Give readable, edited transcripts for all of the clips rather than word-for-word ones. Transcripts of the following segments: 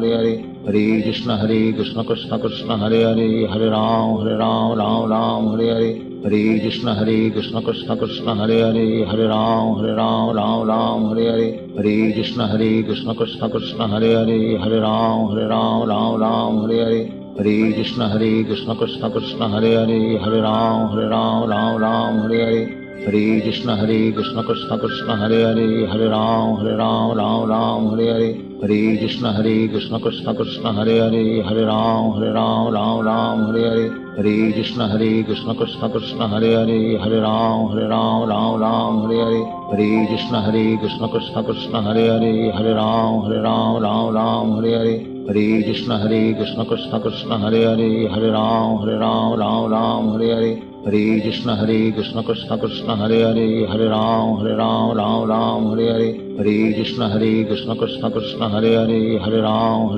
Hare Hare Krishna Krishna Hare Hare Hare Ram Ram Ram Hare Hare Hare Krishna Krishna Hare Hare Hare Ram Ram Hare Hare Hare Krishna Krishna Hare Hare Hare Ram Ram Hare Hare Hare Krishna Krishna Hare Hare Hare Ram Ram Hare Hare Hare Krishna Krishna Hare Hare Hare Ram Ram Hare Hare Hare Krishna Krishna Hare Hare Hare Ram Ram Hare Hare Hare Krishna Krishna Hare Hare Hare Ram Ram Hare Hare Hare Krishna Krishna Hare Hare Hare Ram Ram Hare Hare Hare Krishna Krishna Hare Hare Hare Ram Ram Hare Hare Hare Krishna Krishna Hare Hare Hare Ram Hare Hare Hare Krishna Krishna Hare Hare Hare Ram Hare Hare Hare Krishna Krishna Hare Hare Hare Ram Hare Hare Hare Krishna Krishna Hare Hare Hare Ram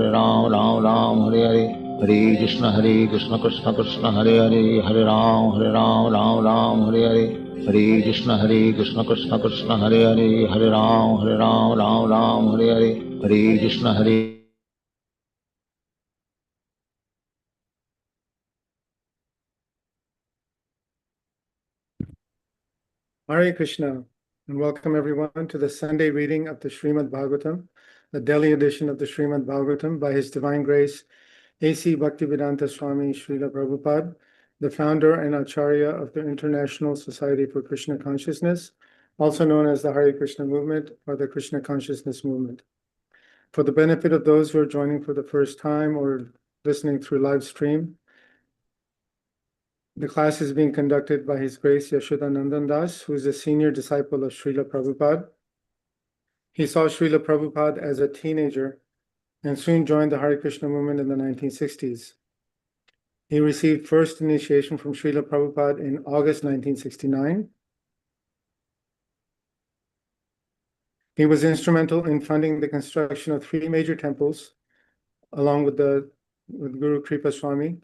Hare Hare Hare Krishna Hare Krishna, and welcome everyone to the Sunday reading of the Srimad Bhagavatam, the Delhi edition of the Srimad Bhagavatam by His Divine Grace A.C. Bhaktivedanta Swami Prabhupāda, the founder and Acharya of the International Society for Krishna Consciousness, also known as the Hare Krishna movement or the Krishna Consciousness movement. For the benefit of those who are joining for the first time or listening through live stream, the class is being conducted by His Grace Yaśodā-nandana Dāsa, who is a senior disciple of Srila Prabhupada. He saw Srila Prabhupada as a teenager and soon joined the Hare Krishna movement in the 1960s. He received first initiation from Srila Prabhupada in August 1969. He was instrumental in funding the construction of 3 major temples, along with Guru Kripa Swami,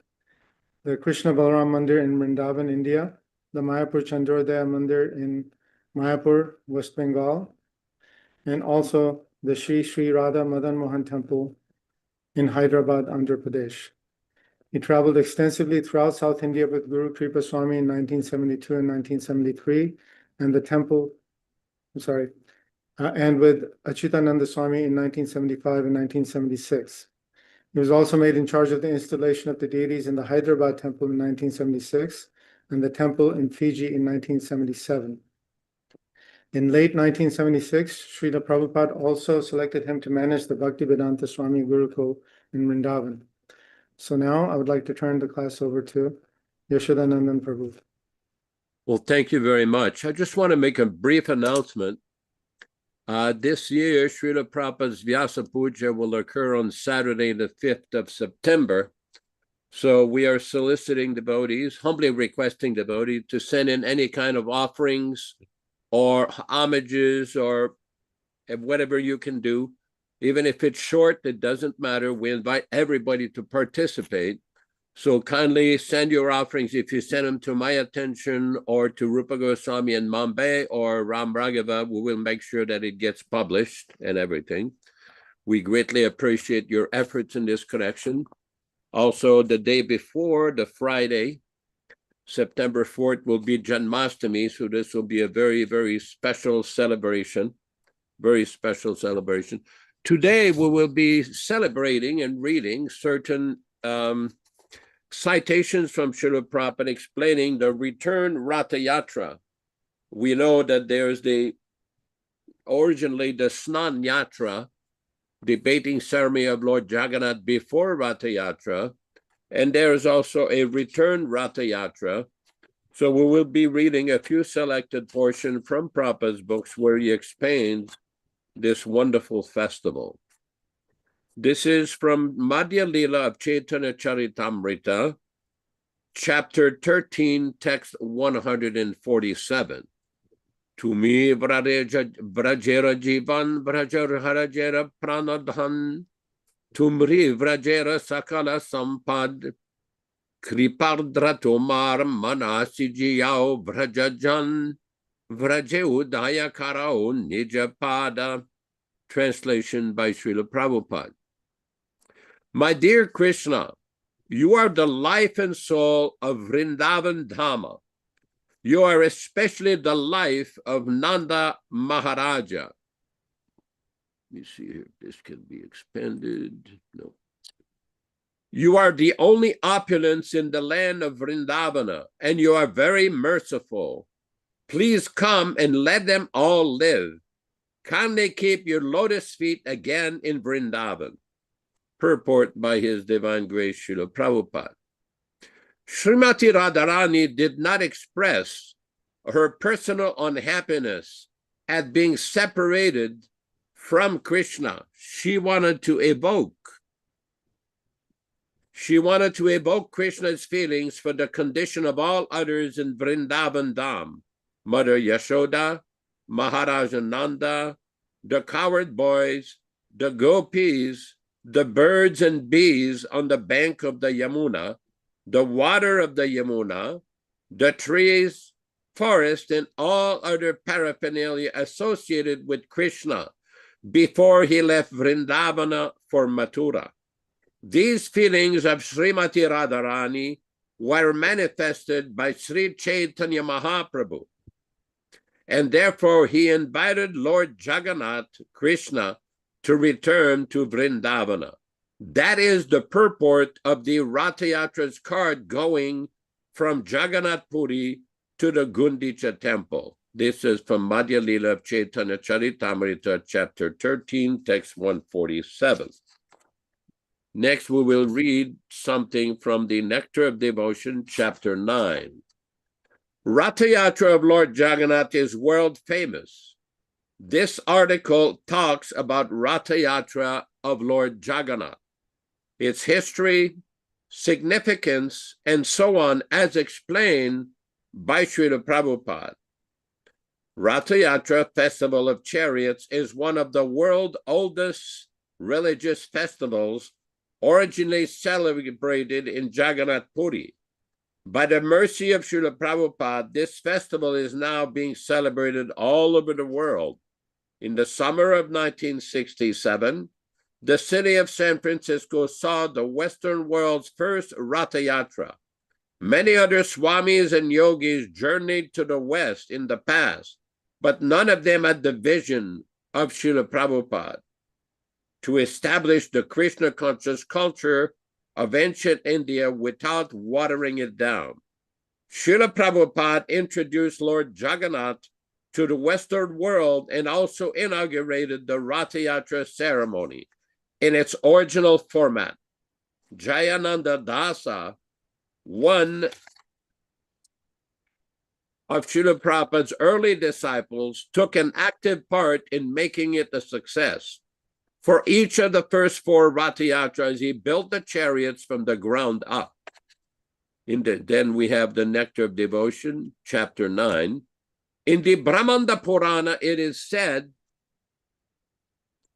the Krishna Balaram Mandir in Vrindavan, India, the Mayapur Chandrodaya Mandir in Mayapur, West Bengal, and also the Sri Sri Radha Madan Mohan Temple in Hyderabad, Andhra Pradesh. He traveled extensively throughout South India with Guru Kripa Swami in 1972 and 1973, and and with Achyutananda Swami in 1975 and 1976. He was also made in charge of the installation of the deities in the Hyderabad temple in 1976 and the temple in Fiji in 1977. In late 1976, Srila Prabhupada also selected him to manage the Bhaktivedanta Swami Gurukul in Vrindavan. So now I would like to turn the class over to Yaśodā-nandana Prabhu. Well, thank you very much. I just want to make a brief announcement. This year, Srila Prabhupada's Vyasa Puja will occur on Saturday, the 5th of September. So we are soliciting devotees, humbly requesting devotees to send in any kind of offerings or homages or whatever you can do. Even if it's short, it doesn't matter. We invite everybody to participate. So kindly send your offerings. If you send them to my attention or to Rupa Goswami in Mumbai or Ram Raghava, we will make sure that it gets published and everything. We greatly appreciate your efforts in this connection. Also, the day before, the Friday, September 4th, will be Janmashtami. So this will be a very, very special celebration. Very special celebration. Today, we will be celebrating and reading certain citations from Srila Prabhupada explaining the return Rath Yatra. We know that there's originally the Snan Yatra, the bathing ceremony of Lord Jagannath before Rath Yatra, and there's also a return Rath Yatra. So we will be reading a few selected portions from Prabhupada's books where he explains this wonderful festival. This is from Madhya Lila of Chaitanya Charitamrita, chapter 13, text 147. Tumi vrajera jivan vrajarajera pranadhan, tumri vrajera sakala sampad, kripardratomar manasijiyao vrajajan, vrajeu dayakarao nijapada. Translation by Srila Prabhupada. My dear Krishna, you are the life and soul of Vrindavan Dhamma. You are especially the life of Nanda Maharaja. Let me see if this can be expanded. No. You are the only opulence in the land of Vrindavana, and you are very merciful. Please come and let them all live. Kindly keep your lotus feet again in Vrindavan. Purport by His Divine Grace Srila Prabhupada. Srimati Radharani did not express her personal unhappiness at being separated from Krishna. She wanted to evoke Krishna's feelings for the condition of all others in Vrindavan Dham, Mother Yashoda, Maharaja Nanda, the coward boys, the gopis, the birds and bees on the bank of the Yamuna, the water of the Yamuna, the trees, forest, and all other paraphernalia associated with Krishna before he left Vrindavana for Mathura. These feelings of Srimati Radharani were manifested by Sri Chaitanya Mahaprabhu, and therefore he invited Lord Jagannath, Krishna, to return to Vrindavana. That is the purport of the Rath Yatra's card going from Jagannath Puri to the Gundicha temple. This is from Madhya Lila of Chaitanya Charitamrita, chapter 13, text 147. Next, we will read something from the Nectar of Devotion, chapter 9. Rath Yatra of Lord Jagannath is world famous. This article talks about Rath Yatra of Lord Jagannath, its history, significance, and so on, as explained by Srila Prabhupada. Rath Yatra, Festival of Chariots, is one of the world's oldest religious festivals, originally celebrated in Jagannath Puri. By the mercy of Srila Prabhupada, this festival is now being celebrated all over the world. In the summer of 1967, the city of San Francisco saw the Western world's first Rath Yatra. Many other swamis and yogis journeyed to the West in the past, but none of them had the vision of Srila Prabhupada to establish the Krishna conscious culture of ancient India without watering it down. Srila Prabhupada introduced Lord Jagannath to the Western world and also inaugurated the Rath Yatra ceremony in its original format. Jayananda Dasa, one of Srila Prabhupada's early disciples, took an active part in making it a success. For each of the first four Rath Yatras, he built the chariots from the ground up. Then we have the Nectar of Devotion, chapter 9. In the Brahmanda Purana, it is said,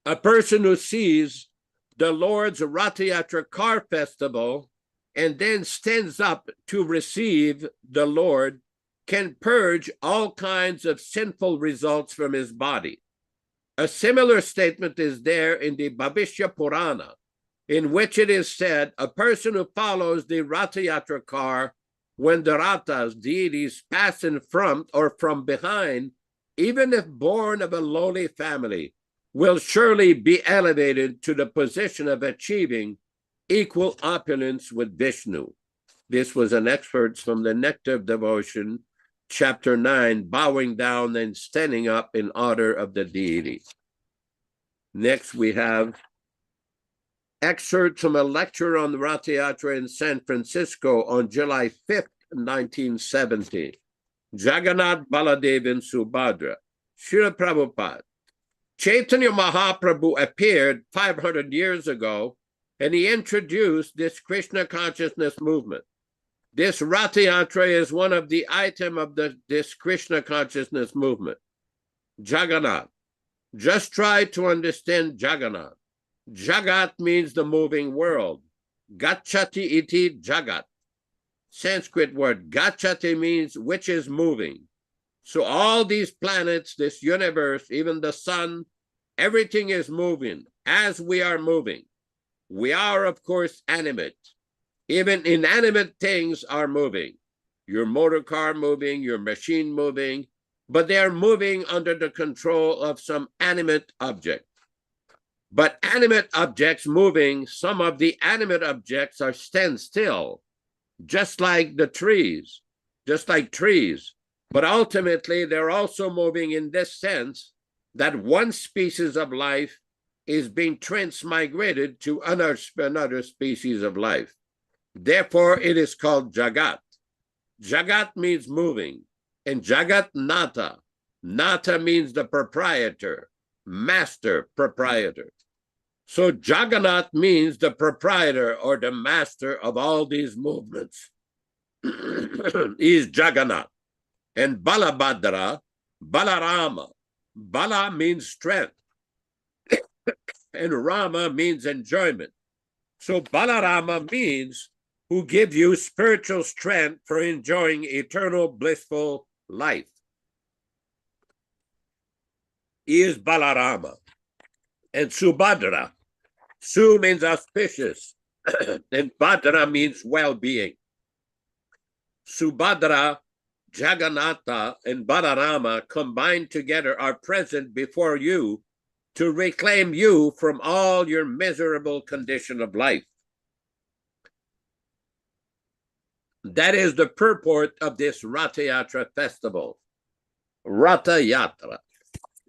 a person who sees the Lord's Rath Yatra car festival and then stands up to receive the Lord can purge all kinds of sinful results from his body. A similar statement is there in the Bhavishya Purana, in which it is said, a person who follows the Rath Yatra car when the Rathas, deities, pass in front or from behind, even if born of a lowly family, will surely be elevated to the position of achieving equal opulence with Vishnu. This was an excerpt from the Nectar of Devotion, chapter 9, bowing down and standing up in honor of the deity. Next, we have excerpts from a lecture on the Rath Yatra in San Francisco on July 5th, 1970. Jagannath, Baladev, and Subhadra. Srila Prabhupada. Chaitanya Mahaprabhu appeared 500 years ago, and he introduced this Krishna consciousness movement. This Rath Yatra is one of the items of this Krishna consciousness movement. Jagannath. Just try to understand Jagannath. Jagat means the moving world. Gacchati iti jagat. Sanskrit word. Gacchati means which is moving. So all these planets, this universe, even the sun, everything is moving as we are moving. We are, of course, animate. Even inanimate things are moving. Your motor car moving, your machine moving, but they are moving under the control of some animate object. But animate objects moving, some of the animate objects are stand still, just like the trees, just like trees. But ultimately, they're also moving in this sense that one species of life is being transmigrated to another species of life. Therefore, it is called Jagat. Jagat means moving, and Jagat Nata. Nata means the proprietor, master, proprietor. So Jagannath means the proprietor or the master of all these movements. He is Jagannath. And Balabhadra, Balarama. Bala means strength, and Rama means enjoyment. So Balarama means who give you spiritual strength for enjoying eternal blissful life. He is Balarama. And Subhadra. Su means auspicious, and Bhadra means well-being. Subhadra, Jagannatha, and Balarama combined together are present before you to reclaim you from all your miserable condition of life. That is the purport of this Rath Yatra festival. Rath Yatra.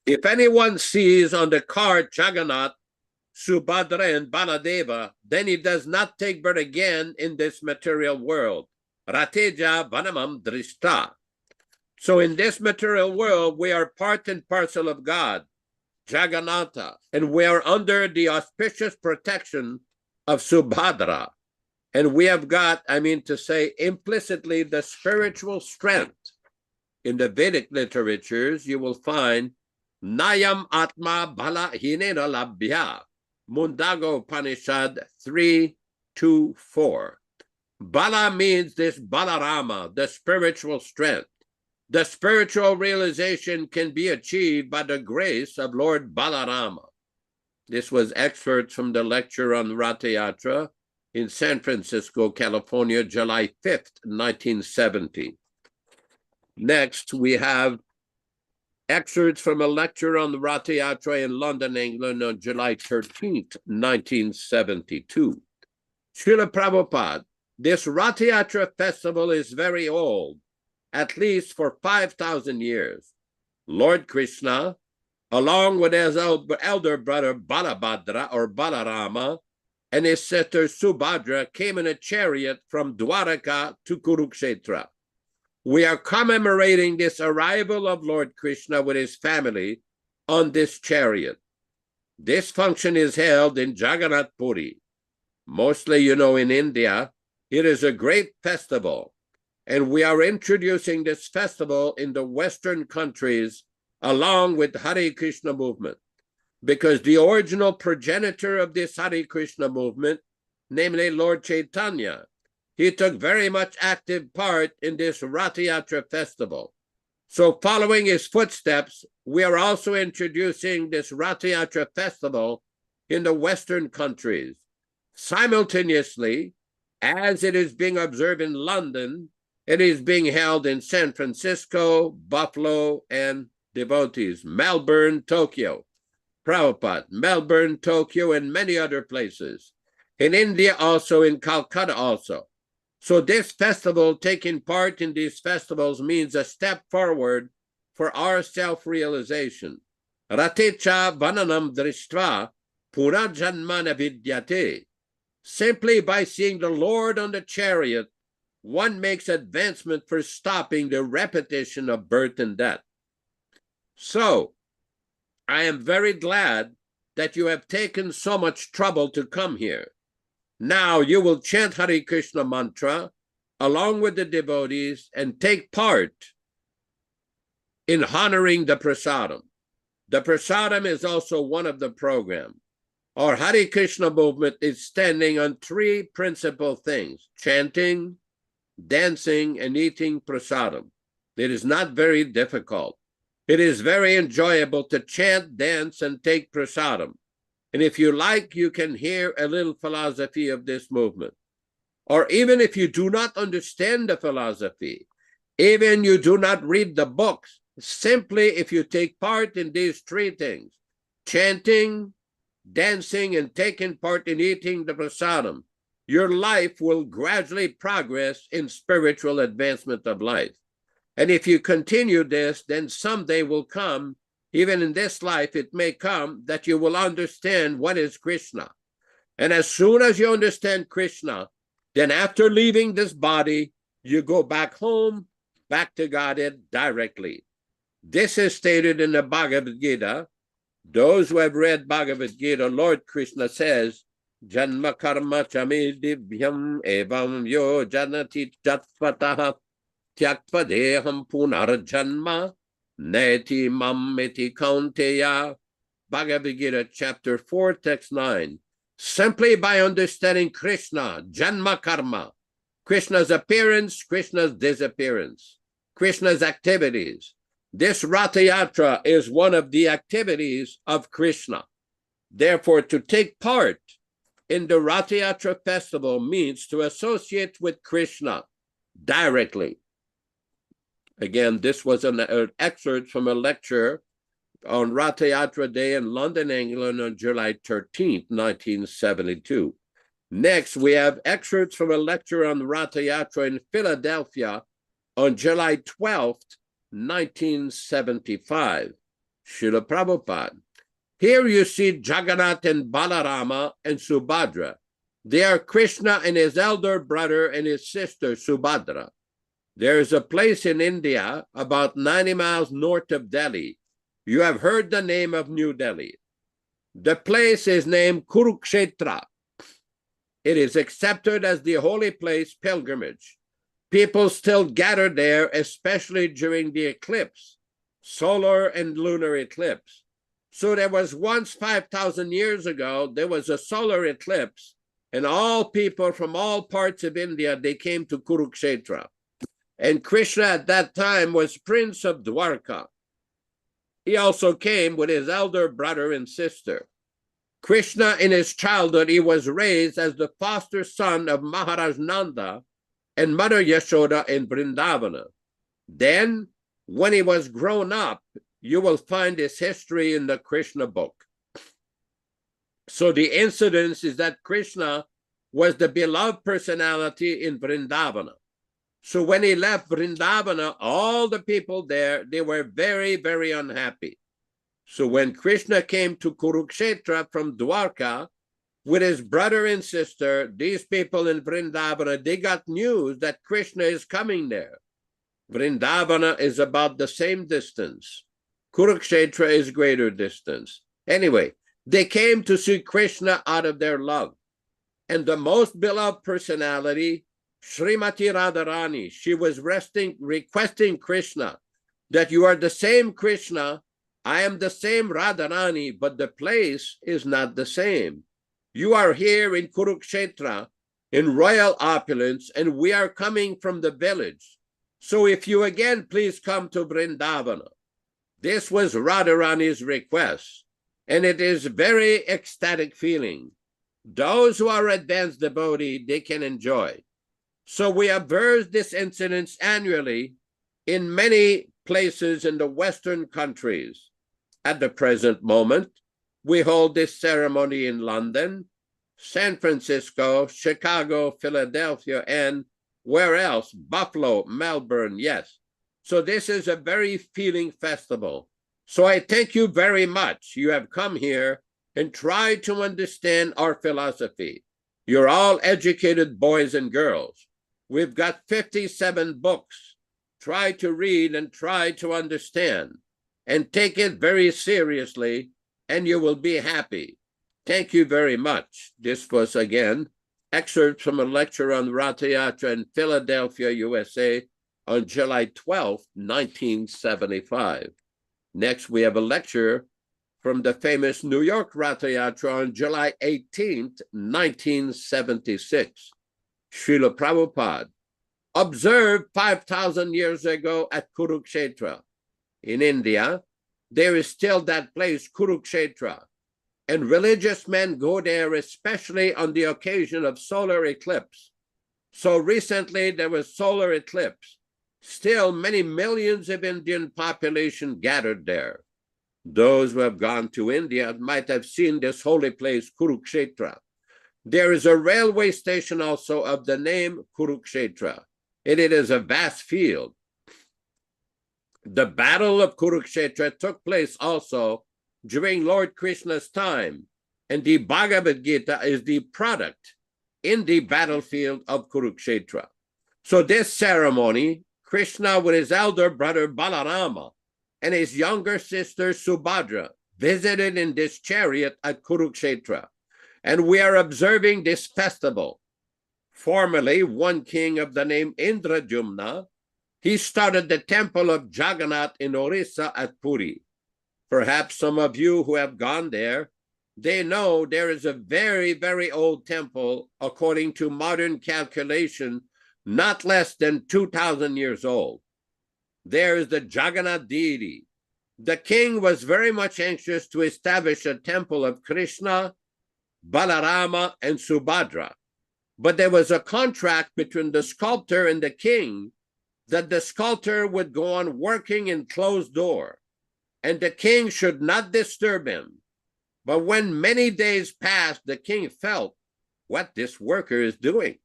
If anyone sees on the card Jagannath, Subhadra, and Baladeva, then he does not take birth again in this material world. Rateja vanamam drishta. So in this material world, we are part and parcel of God, Jagannatha, and we are under the auspicious protection of Subhadra. And we have got, implicitly the spiritual strength. In the Vedic literatures, you will find Nayam Atma Bala Hinena Labhya, Mundago Upanishad 3:2-4. Bala means this Balarama, the spiritual strength. The spiritual realization can be achieved by the grace of Lord Balarama. This was excerpts from the lecture on Rath Yatra in San Francisco, California, July 5th, 1970. Next, we have excerpts from a lecture on the Rath Yatra in London, England on July 13th, 1972. Srila Prabhupada, this Rath Yatra festival is very old, at least for 5,000 years. Lord Krishna, along with his elder brother Balabhadra or Balarama, and his sister Subhadra came in a chariot from Dwaraka to Kurukshetra. We are commemorating this arrival of Lord Krishna with his family on this chariot. This function is held in Jagannath Puri. Mostly, in India, it is a great festival. And we are introducing this festival in the Western countries along with Hare Krishna movement. Because the original progenitor of this Hare Krishna movement, namely Lord Chaitanya, he took very much active part in this Rath Yatra festival. So following his footsteps, we are also introducing this Rath Yatra festival in the Western countries. Simultaneously, as it is being observed in London, it is being held in San Francisco, Buffalo, and devotees, Melbourne, Tokyo. Prabhupada, Melbourne, Tokyo, and many other places. In India also, in Calcutta also. So this festival, taking part in these festivals means a step forward for our self-realization. Ratecha vananam drishtva punajanmana vidyate. Simply by seeing the Lord on the chariot, one makes advancement for stopping the repetition of birth and death. So, I am very glad that you have taken so much trouble to come here. Now you will chant Hare Krishna mantra along with the devotees and take part in honoring the prasadam. The prasadam is also one of the program. Our Hare Krishna movement is standing on three principal things: chanting, dancing, and eating prasadam. It is not very difficult. It is very enjoyable to chant, dance, and take prasadam. And if you like, you can hear a little philosophy of this movement. Or even if you do not understand the philosophy, even you do not read the books, simply if you take part in these three things, chanting, dancing, and taking part in eating the prasadam, your life will gradually progress in spiritual advancement of life. And if you continue this, then someday will come, even in this life, it may come that you will understand what is Krishna. And as soon as you understand Krishna, then after leaving this body, you go back home, back to Godhead directly. This is stated in the Bhagavad Gita. Those who have read Bhagavad Gita, Lord Krishna says, Janma karma chami divyam evam yo janati jatpataha tyaktva deham punar janma neti mammeti kaunteya. Bhagavad Gita chapter 4, text 9. Simply by understanding Krishna, Janma Karma, Krishna's appearance, Krishna's disappearance, Krishna's activities. This Rath Yatra is one of the activities of Krishna. Therefore, to take part in the Rath Yatra festival means to associate with Krishna directly. Again, this was an excerpt from a lecture on Rath Yatra Day in London, England on July 13th, 1972. Next, we have excerpts from a lecture on Rath Yatra in Philadelphia on July 12th, 1975. Srila Prabhupada. Here you see Jagannath and Balarama and Subhadra. They are Krishna and his elder brother and his sister Subhadra. There is a place in India about 90 miles north of Delhi. You have heard the name of New Delhi. The place is named Kurukshetra. It is accepted as the holy place pilgrimage. People still gather there, especially during the eclipse, solar and lunar eclipse. So there was once 5,000 years ago, there was a solar eclipse, and all people from all parts of India, they came to Kurukshetra. And Krishna at that time was Prince of Dwarka. He also came with his elder brother and sister. Krishna, in his childhood, he was raised as the foster son of Maharaj Nanda and Mother Yashoda in Vrindavana. Then, when he was grown up, you will find his history in the Krishna book. So the incidence is that Krishna was the beloved personality in Vrindavana. So when he left Vrindavana, all the people there, they were very, very unhappy. So when Krishna came to Kurukshetra from Dwarka with his brother and sister, these people in Vrindavana, they got news that Krishna is coming there. Vrindavana is about the same distance. Kurukshetra is greater distance. Anyway, they came to see Krishna out of their love. And the most beloved personality, Srimati Radharani, she was requesting Krishna that you are the same Krishna, I am the same Radharani, but the place is not the same. You are here in Kurukshetra in royal opulence, and we are coming from the village. So if you again please come to Vrindavana. This was Radharani's request, and it is very ecstatic feeling. Those who are advanced devotee, they can enjoy. So we observe this incident annually in many places in the Western countries. At the present moment, we hold this ceremony in London, San Francisco, Chicago, Philadelphia, and where else? Buffalo, Melbourne, yes. So this is a very feeling festival. So I thank you very much. You have come here and tried to understand our philosophy. You're all educated boys and girls. We've got 57 books. Try to read and try to understand and take it very seriously, and you will be happy. Thank you very much. This was, again, excerpts from a lecture on Rath Yatra in Philadelphia, USA, on July 12, 1975. Next, we have a lecture from the famous New York Rath Yatra on July 18, 1976. Srila Prabhupada observed 5,000 years ago at Kurukshetra. In India, there is still that place, Kurukshetra. and religious men go there, especially on the occasion of solar eclipse. So recently there was solar eclipse. Still, many millions of Indian population gathered there. Those who have gone to India might have seen this holy place, Kurukshetra. There is a railway station also of the name Kurukshetra, and it is a vast field. The Battle of Kurukshetra took place also during Lord Krishna's time, and the Bhagavad Gita is the product in the battlefield of Kurukshetra. So this ceremony, Krishna with his elder brother Balarama and his younger sister Subhadra visited in this chariot at Kurukshetra, and we are observing this festival. Formerly, one king of the name Indradyumna, he started the temple of Jagannath in Orissa at Puri. Perhaps some of you who have gone there, they know there is a very, very old temple, according to modern calculation, not less than 2,000 years old. There is the Jagannath deity. The king was very much anxious to establish a temple of Krishna, Balarama, and Subhadra. But there was a contract between the sculptor and the king that the sculptor would go on working in closed door, and the king should not disturb him. But when many days passed, the king felt what this worker is doing.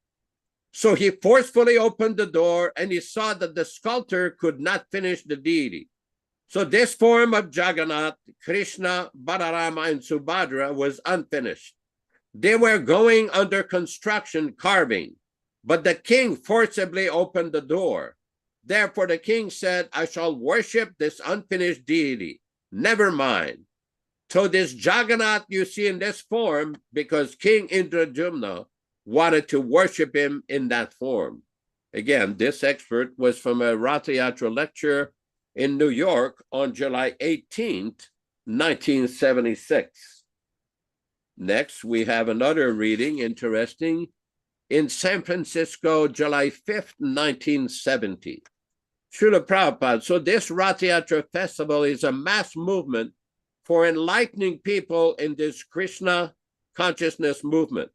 So he forcefully opened the door, and he saw that the sculptor could not finish the deity. So this form of Jagannath, Krishna, Balarama, and Subhadra was unfinished. They were going under construction carving, but the king forcibly opened the door. Therefore, the king said, I shall worship this unfinished deity. Never mind. So this Jagannath you see in this form, because King Indradyumna wanted to worship him in that form. Again, this expert was from a Rath Yatra lecture in New York on July 18th, 1976. Next, we have another reading, interesting, in San Francisco, July 5th, 1970. Srila Prabhupada. So this Rath Yatra festival is a mass movement for enlightening people in this Krishna consciousness movement.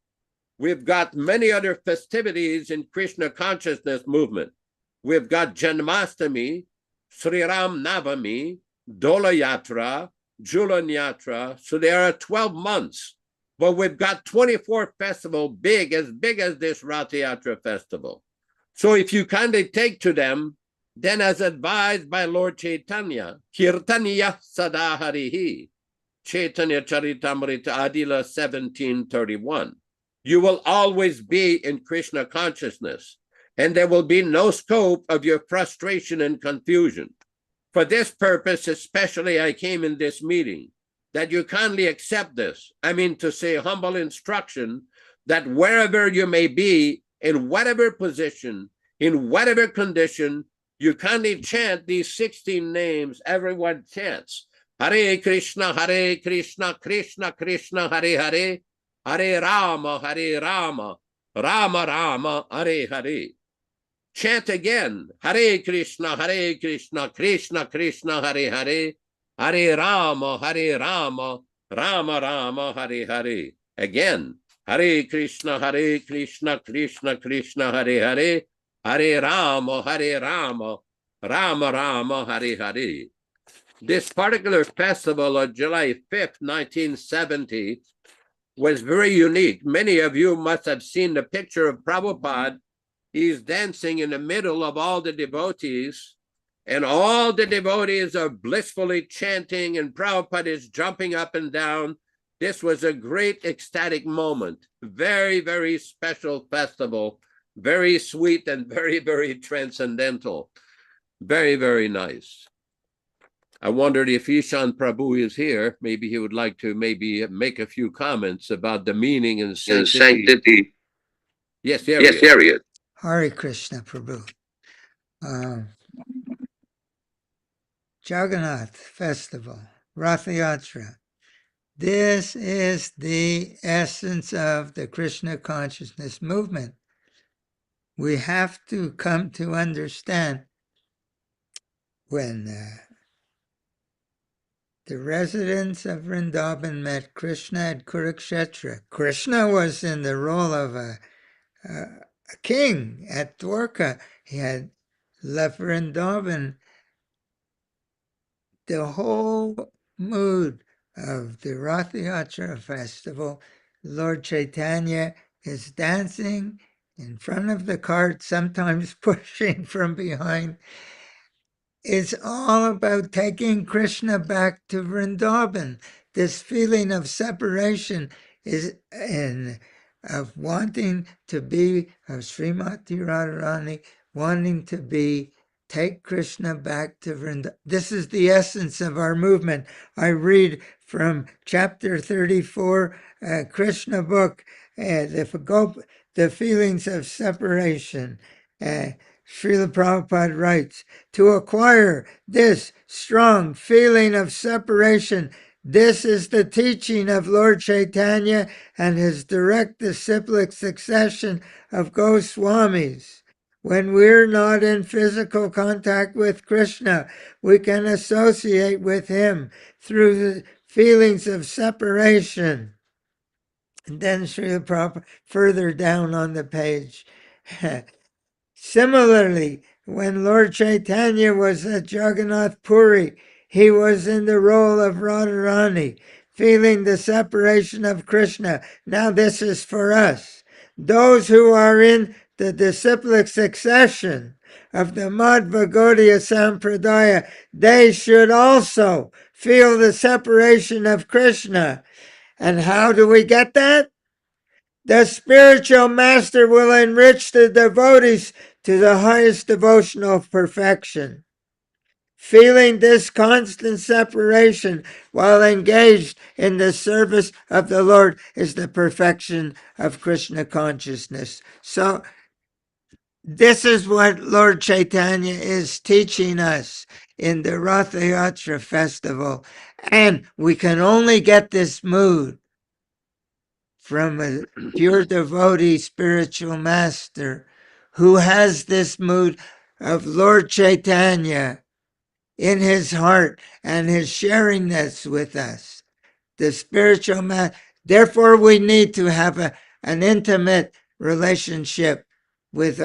We've got many other festivities in Krishna consciousness movement. We've got Janmastami, Sri Ram Navami, Dola Yatra, Julan Yatra. So there are 12 months, but we've got 24 festivals as big as this Rath Yatra festival. So if you kindly take to them, then as advised by Lord Chaitanya, Kirtaniya Sada Harihi, Chaitanya Charitamrita Adila 1731, you will always be in Krishna consciousness, and there will be no scope of your frustration and confusion. For this purpose, especially, I came in this meeting, that you kindly accept this. I mean to say humble instruction that wherever you may be, in whatever position, in whatever condition, you kindly chant these 16 names. Everyone chants. Hare Krishna, Krishna Krishna, Hare Hare, Hare Rama, Rama Rama, Hare Hare. Chant again. Hare Krishna, Krishna Krishna, Hare Hare, Hare Rama, Rama Rama, Hare Hare. Again. Hare Krishna, Krishna Krishna, Hare Hare, Hare Rama, Rama Rama, Hare Hare. This particular festival on July 5th, 1970 was very unique. Many of you must have seen the picture of Prabhupada. He's dancing in the middle of all the devotees, and all the devotees are blissfully chanting, and Prabhupada is jumping up and down. This was a great ecstatic moment. Very, very special festival. Very sweet and very, very transcendental. Very, very nice. I wondered if Ishan Prabhu is here. Maybe he would like to make a few comments about the meaning and sanctity. Yes, there he is. Hare Krishna Prabhu. Jagannath Festival, Rath Yatra. This is the essence of the Krishna consciousness movement. We have to come to understand when the residents of Vrindavan met Krishna at Kurukshetra. Krishna was in the role of a king at Dwarka. He had left Vrindavan. The whole mood of the Rath Yatra festival, Lord Chaitanya is dancing in front of the cart, sometimes pushing from behind. It's all about taking Krishna back to Vrindavan. This feeling of separation is of wanting to be, of Srimati Radharani, wanting to take Krishna back to Vrindavan. This is the essence of our movement. I read from chapter 34, Krishna book, the feelings of separation. Srila Prabhupada writes, to acquire this strong feeling of separation, this is the teaching of Lord Chaitanya and his direct disciplic succession of Goswamis. When we're not in physical contact with Krishna, we can associate with him through the feelings of separation. And then Srila Prabhupada, further down on the page, similarly, when Lord Chaitanya was at Jagannath Puri, he was in the role of Radharani, feeling the separation of Krishna. Now this is for us. Those who are in the disciplic succession of the Madhva Gaudiya Sampradaya, they should also feel the separation of Krishna. And how do we get that? The spiritual master will enrich the devotees to the highest devotional perfection. Feeling this constant separation while engaged in the service of the Lord is the perfection of Krishna consciousness. So, this is what Lord Chaitanya is teaching us in the Rath Yatra festival. And we can only get this mood from a pure devotee spiritual master who has this mood of Lord Chaitanya in his heart and is sharing this with us. The spiritual master. Therefore, we need to have an intimate relationship with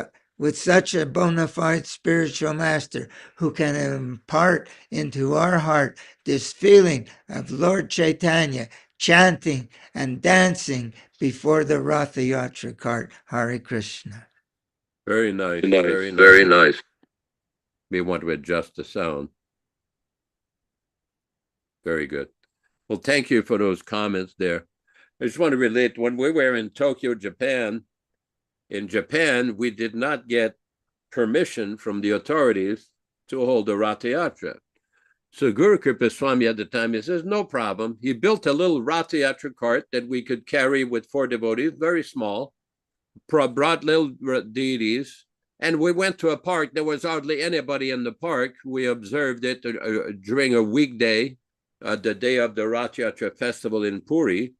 such a bona fide spiritual master who can impart into our heart this feeling of Lord Chaitanya chanting and dancing before the Rath Yatra cart. Hare Krishna. Very nice. Very nice. We want to adjust the sound. Very good. Well, thank you for those comments there. I just want to relate, when we were in Tokyo, Japan, we did not get permission from the authorities to hold the Rath Yatra. So Guru Kripa Swami at the time, he says, no problem. He built a little Rath Yatra cart that we could carry with 4 devotees, very small, brought little deities, and we went to a park. There was hardly anybody in the park. We observed it during a weekday, the day of the Rath Yatra festival in Puri,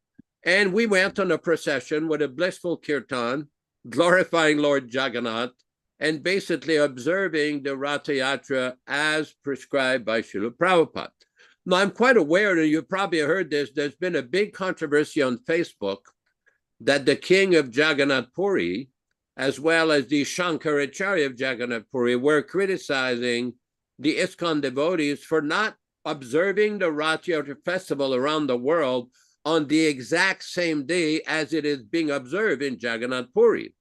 and we went on a procession with a blissful kirtan, glorifying Lord Jagannath, and basically observing the Rath Yatra as prescribed by Srila Prabhupada. Now, I'm quite aware, and you've probably heard this, there's been a big controversy on Facebook that the king of Jagannath Puri, as well as the Shankaracharya of Jagannath Puri, were criticizing the ISKCON devotees for not observing the Rath Yatra festival around the world on the exact same day as it is being observed in Jagannath Puri.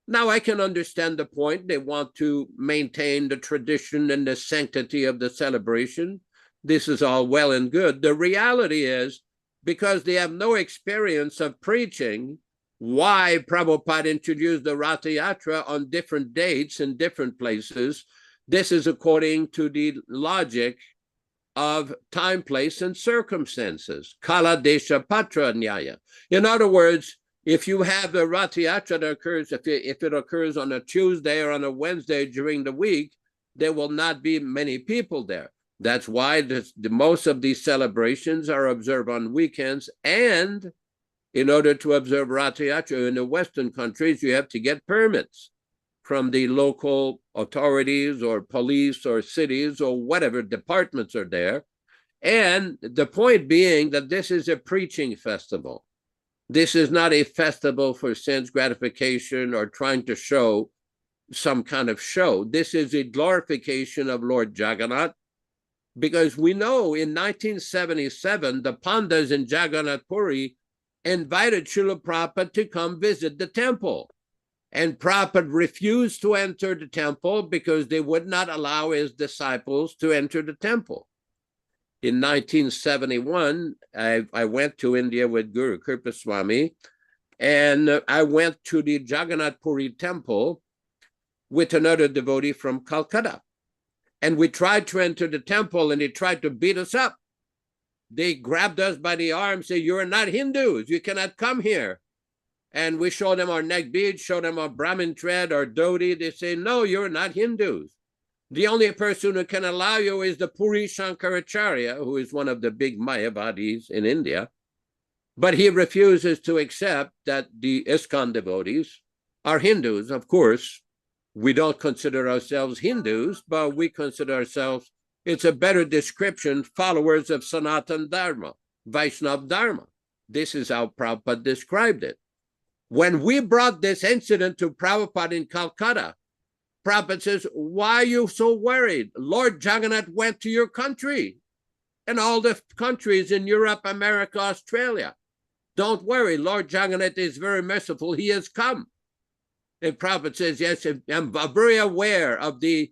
Now, I can understand the point. They want to maintain the tradition and the sanctity of the celebration. This is all well and good. The reality is, because they have no experience of preaching, why Prabhupada introduced the Rath Yatra on different dates in different places. This is according to the logic of time, place, and circumstances. Kala Desha Patra Nyaya. In other words, if you have a Rath Yatra that occurs, if it occurs on a Tuesday or on a Wednesday during the week, there will not be many people there. That's why most of these celebrations are observed on weekends. And in order to observe Rath Yatra in the Western countries, you have to get permits from the local authorities or police or cities or whatever departments are there. And the point being that this is a preaching festival. This is not a festival for sense gratification or trying to show some kind of show. This is a glorification of Lord Jagannath, because we know in 1977, the Pandas in Jagannath Puri invited Srila Prabhupada to come visit the temple. And Prabhupada refused to enter the temple because they would not allow his disciples to enter the temple. In 1971, I went to India with Guru Kripa Swami, and I went to the Jagannath Puri temple with another devotee from Calcutta. And we tried to enter the temple, and they tried to beat us up. They grabbed us by the arm, say, "You're not Hindus, you cannot come here." And we showed them our neck beads, showed them our Brahmin thread, our dhoti. They say, "No, you're not Hindus. The only person who can allow you is the Puri Shankaracharya, who is one of the big Mayavadis in India." But he refuses to accept that the ISKCON devotees are Hindus. Of course, we don't consider ourselves Hindus, but we consider ourselves, it's a better description, followers of Sanatan Dharma, Vaishnav Dharma. This is how Prabhupada described it. When we brought this incident to Prabhupada in Calcutta, Prabhupada says, "Why are you so worried? Lord Jagannath went to your country and all the countries in Europe, America, Australia. Don't worry, Lord Jagannath is very merciful. He has come." And Prabhupada says, "Yes, I'm very aware of the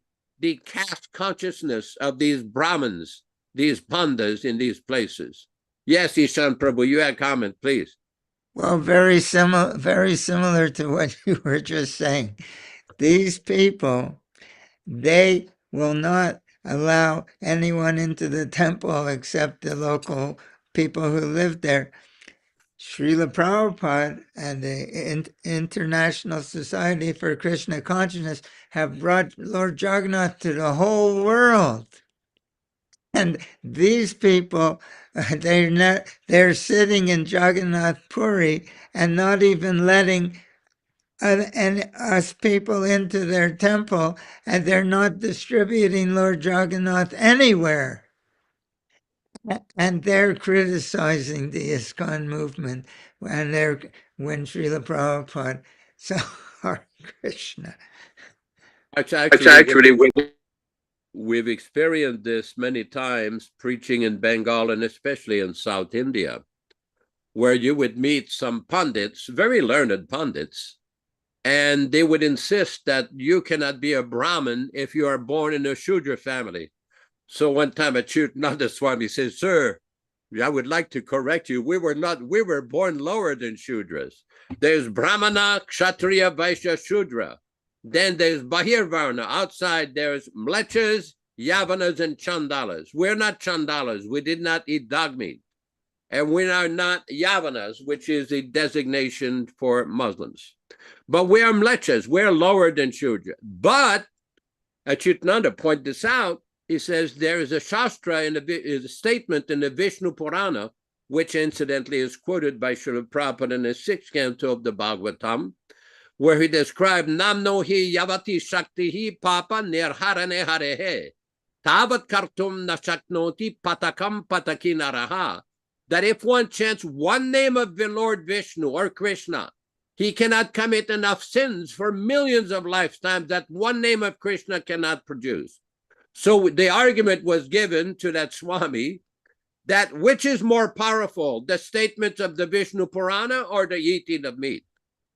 caste consciousness of these Brahmins, these Pandas in these places." Yes, Ishan Prabhu, you had a comment, please. Well, very similar to what you were just saying. These people, they will not allow anyone into the temple except the local people who live there. Srila Prabhupada and the International Society for Krishna Consciousness have brought Lord Jagannath to the whole world. And these people, they're sitting in Jagannath Puri and not even letting us people into their temple, and they're not distributing Lord Jagannath anywhere. And they're criticizing the ISKCON movement when Srila Prabhupada. So, Hare Krishna. We've experienced this many times preaching in Bengal and especially in South India, where you would meet some pundits, very learned pundits, and they would insist that you cannot be a Brahmin if you are born in a Shudra family. So one time Achyutananda Swami says, "Sir, I would like to correct you. We were born lower than Shudras. There's Brahmana, Kshatriya, Vaishya, Shudra. Then there's Bahirvarna. Outside there's Mlechas, Yavanas, and Chandalas. We're not Chandalas. We did not eat dog meat. And we are not Yavanas, which is the designation for Muslims. But we are Mlechas. We're lower than Shudra." But Achyutananda pointed this out. He says there is a Shastra, is a statement in the Vishnu Purana, which incidentally is quoted by Srila Prabhupada in the 6th canto of the Bhagavatam, where he described Namno hi yavati shakti hi papa nirharane harehe tavat kartum na shaknoti patakam patakinaraha, that if one chants one name of the Lord Vishnu or Krishna, he cannot commit enough sins for millions of lifetimes that one name of Krishna cannot produce. So the argument was given to that Swami that which is more powerful, the statements of the Vishnu Purana or the eating of meat?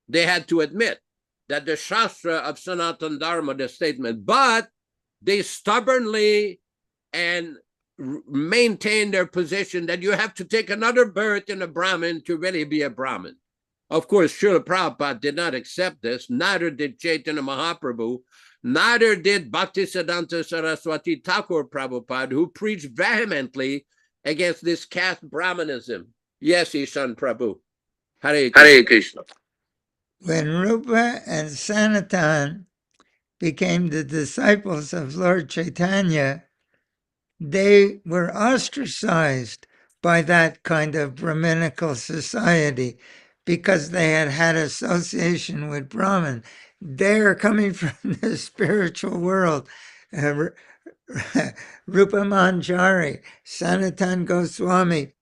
They had to admit that the Shastra of Sanatan Dharma, the statement, but they stubbornly and maintain their position that you have to take another birth in a Brahmin to really be a Brahmin. Of course, Srila Prabhupada did not accept this, neither did Chaitanya Mahaprabhu, neither did Bhaktisiddhanta Saraswati Thakur Prabhupada, who preached vehemently against this caste Brahmanism. Yes, Ishan Prabhu. Hare Krishna. When Rupa and Sanatan became the disciples of Lord Chaitanya, they were ostracized by that kind of Brahminical society because they had had association with Brahman. They're coming from the spiritual world. Rupa Manjari, Sanatan Goswami,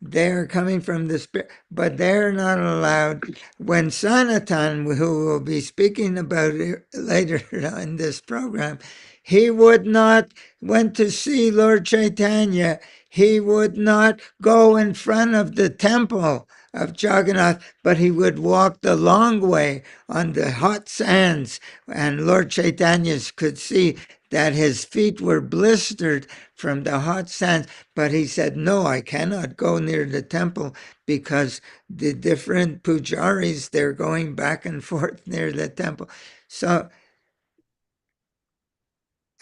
they're coming from the spirit, but they're not allowed. When Sanatan, who will be speaking about it later in this program, he would not went to see Lord Chaitanya. He would not go in front of the temple of Jagannath, but he would walk the long way on the hot sands, and Lord Chaitanya could see that his feet were blistered from the hot sands, but he said, no, I cannot go near the temple because the different pujaris, they're going back and forth near the temple. So,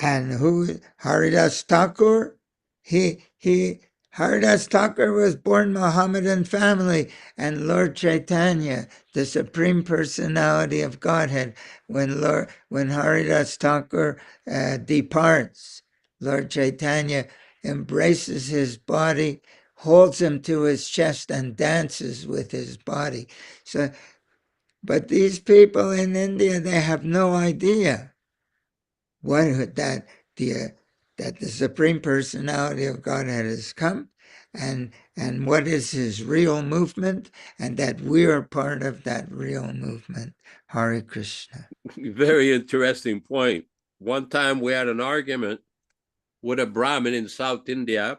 and who, Haridas Thakur, Haridas Thakur was born Mohammedan family, and Lord Chaitanya, the Supreme Personality of Godhead, when Haridas Thakur departs, Lord Chaitanya embraces his body, holds him to his chest, and dances with his body. So, but these people in India, they have no idea that the Supreme Personality of Godhead has come, and what is his real movement, and that we are part of that real movement. Hare Krishna. Very interesting point. One time we had an argument with a Brahmin in South India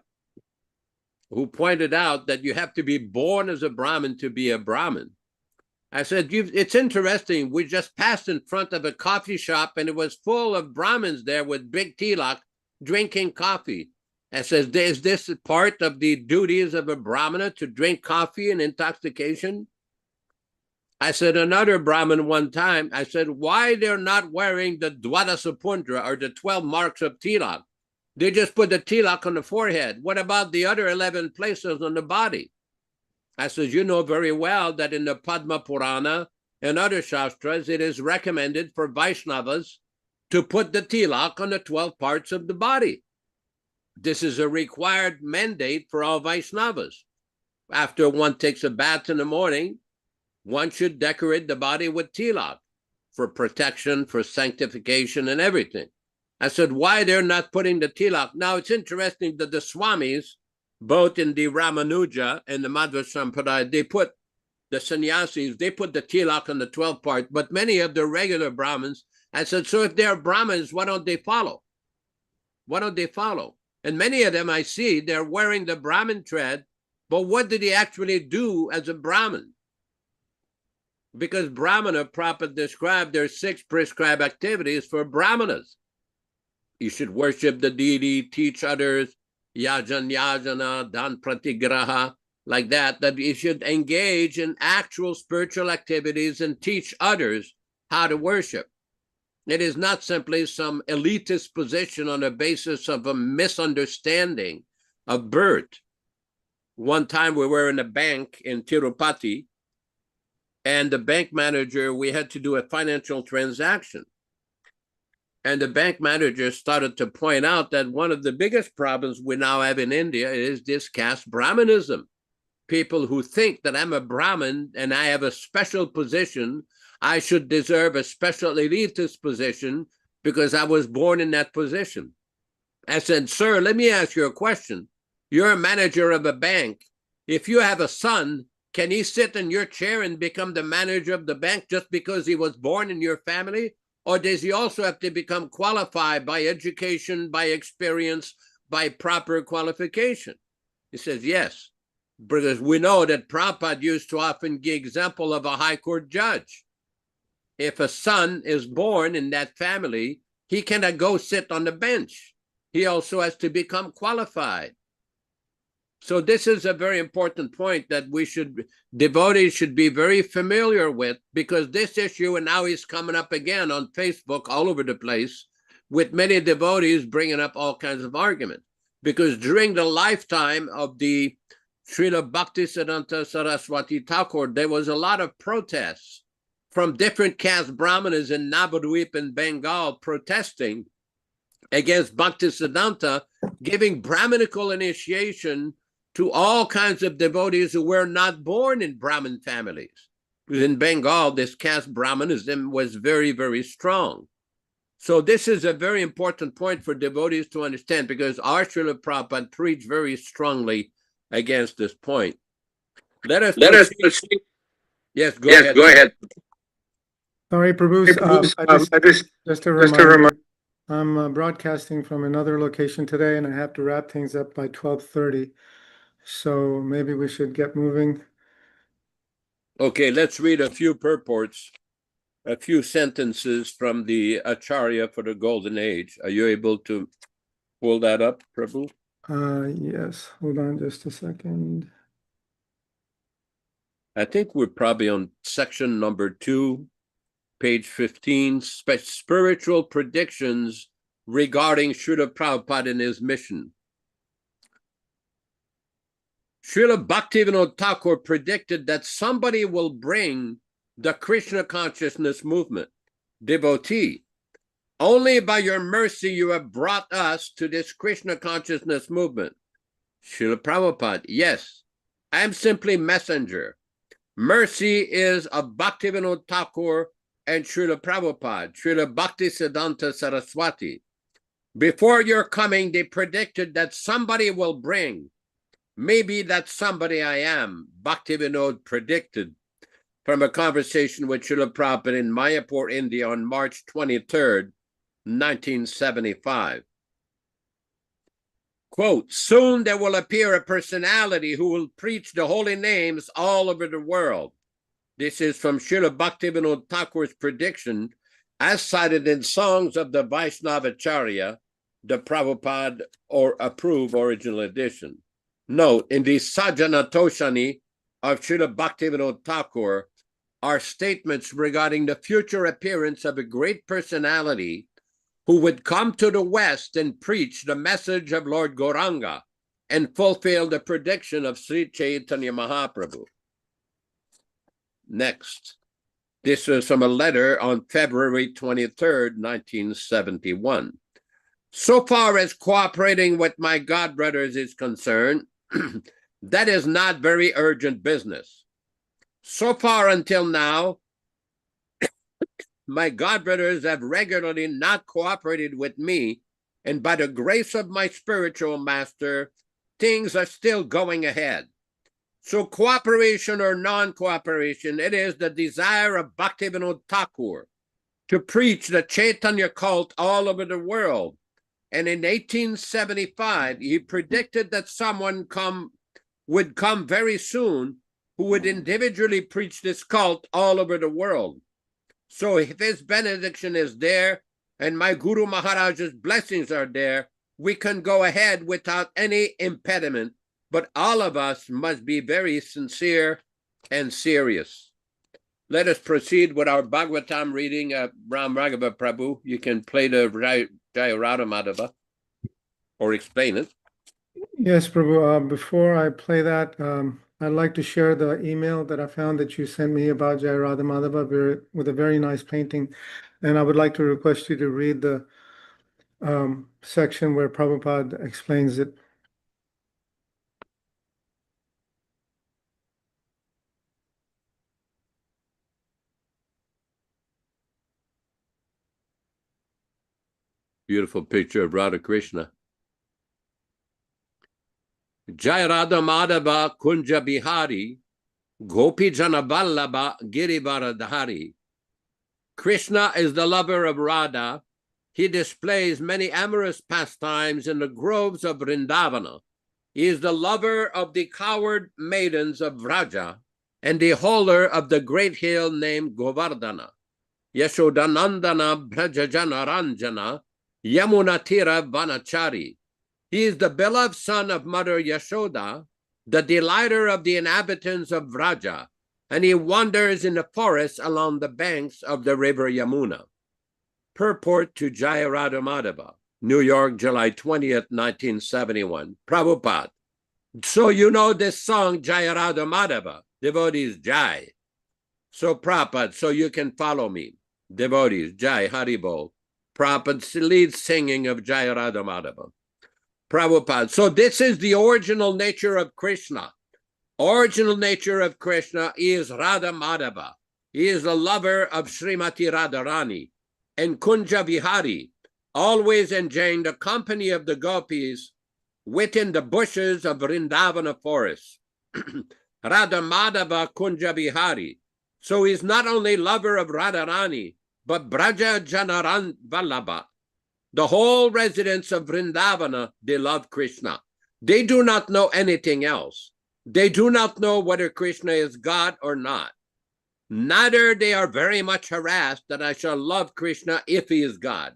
who pointed out that you have to be born as a Brahmin to be a Brahmin. I said, it's interesting. We just passed in front of a coffee shop and it was full of Brahmins there with big tilak drinking coffee. I said, is this part of the duties of a Brahmana to drink coffee and intoxication? I said, another Brahmin one time, I said, why they're not wearing the Dwadasa Pundra or the 12 marks of tilak? They just put the tilak on the forehead. What about the other 11 places on the body? I said, you know very well that in the Padma Purana and other Shastras, it is recommended for Vaishnavas to put the tilak on the 12 parts of the body. This is a required mandate for all Vaishnavas. After one takes a bath in the morning, one should decorate the body with tilak for protection, for sanctification, and everything. I said, why they're not putting the tilak? Now, it's interesting that the Swamis, both in the Ramanuja and the Madhva Sampradaya, they put the sannyasis, they put the tilak on the 12 part, but many of the regular Brahmins, I said, so if they're Brahmins, why don't they follow? Why don't they follow? And many of them I see, they're wearing the Brahmin thread, but what did he actually do as a Brahmin? Because Brahmana, Prabhupada described, there are 6 prescribed activities for Brahmanas. You should worship the deity, teach others, yajana, dan pratigraha, like that you should engage in actual spiritual activities and teach others how to worship. It is not simply some elitist position on the basis of a misunderstanding of birth. One time we were in a bank in Tirupati, and the bank manager, we had to do a financial transaction. And the bank manager started to point out that one of the biggest problems we now have in India is this caste Brahmanism. People who think that I'm a Brahmin and I have a special position, I should deserve a special elitist position because I was born in that position. I said, sir, let me ask you a question. You're a manager of a bank. If you have a son, can he sit in your chair and become the manager of the bank just because he was born in your family? Or does he also have to become qualified by education, by experience, by proper qualification? He says, yes. Because we know that Prabhupada used to often give example of a high court judge. If a son is born in that family, he cannot go sit on the bench. He also has to become qualified. So this is a very important point that devotees should be very familiar with, because this issue, and now he's coming up again on Facebook all over the place, with many devotees bringing up all kinds of arguments. Because during the lifetime of the Srila Bhaktisiddhanta Saraswati Thakur, there was a lot of protests from different caste Brahmanas in Navadvip and Bengal protesting against Bhaktisiddhanta, giving Brahminical initiation to all kinds of devotees who were not born in Brahmin families. Because in Bengal, this caste Brahmanism was very, very strong. So this is a very important point for devotees to understand, because our Srila Prabhupada preached very strongly against this point. Let us proceed. Yes, go ahead. Sorry, Prabhu. Just a reminder, I'm broadcasting from another location today, and I have to wrap things up by 12:30. So maybe we should get moving. Okay, let's read a few purports, a few sentences from the Acharya for the Golden Age. Are you able to pull that up, Prabhu? Yes, hold on just a second. I think we're probably on section number 2, page 15, spiritual predictions regarding Srila Prabhupada and his mission. Srila Bhaktivedanta Thakur predicted that somebody will bring the Krishna Consciousness movement. Devotee, only by your mercy you have brought us to this Krishna Consciousness movement. Srila Prabhupada, yes, I am simply messenger. Mercy is of Bhaktivedanta Thakur and Srila Prabhupada, Srila Bhaktisiddhanta Saraswati. Before your coming, they predicted that somebody will bring. Maybe that's somebody I am, Bhaktivinoda predicted from a conversation with Srila Prabhupada in Mayapur, India on March 23rd, 1975. Quote, soon there will appear a personality who will preach the holy names all over the world. This is from Srila Bhaktivedanta Thakur's prediction, as cited in Songs of the Vaishnava-Acharya, the Prabhupada or approved original edition. Note, in the Sajjana Toshani of Srila Bhaktivedanta Thakur are statements regarding the future appearance of a great personality who would come to the West and preach the message of Lord Gauranga and fulfill the prediction of Sri Chaitanya Mahaprabhu. Next, this is from a letter on February 23rd, 1971. So far as cooperating with my godbrothers is concerned, that is not very urgent business. So far until now, my godbrothers have regularly not cooperated with me, and by the grace of my spiritual master, things are still going ahead. So cooperation or non-cooperation, it is the desire of Bhaktivedanta Thakur to preach the Chaitanya cult all over the world. And in 1875, he predicted that someone would come very soon who would individually preach this cult all over the world. So if his benediction is there and my Guru Maharaj's blessings are there, we can go ahead without any impediment. But all of us must be very sincere and serious. Let us proceed with our Bhagavatam reading. Ram Raghava Prabhu, you can play the Jaya Radha Madhava or explain it. Yes, Prabhu. Before I play that, I'd like to share the email that I found that you sent me about Jaya Radha Madhava with a very nice painting. And I would like to request you to read the section where Prabhupada explains it. Beautiful picture of Radha Krishna. Jai Radha Madhava Kunja Bihari Gopi Jana Vallabha Girivaradhari. Krishna is the lover of Radha. He displays many amorous pastimes in the groves of Vrindavana. He is the lover of the coward maidens of Vraja and the holder of the great hill named Govardhana. Yaśodā-nandana Brajajana Ranjana Yamuna Tira Vanachari. He is the beloved son of Mother Yashoda, the delighter of the inhabitants of Vraja, and he wanders in the forest along the banks of the river Yamuna. Purport to Jaya Radha Madhava, New York, July 20th, 1971. Prabhupada. So you know this song, Jaya Radha Madhava, devotees Jai. So Prabhupada, so you can follow me. Devotees, Jai, Haribol. Prabhupada leads singing of Jaya Radha Madhava. Prabhupada. So this is the original nature of Krishna. Original nature of Krishna is Radha Madhava. He is the lover of Srimati Radharani. and Kunja Vihari, always enjoying the company of the gopis within the bushes of Vrindavana forest. Radha Madhava Kunja Vihari. So he's not only lover of Radharani, but Braja Janaran Vallabha. The whole residents of Vrindavana, they love Krishna. They do not know anything else. They do not know whether Krishna is God or not. Neither they are very much harassed that I shall love Krishna if he is God.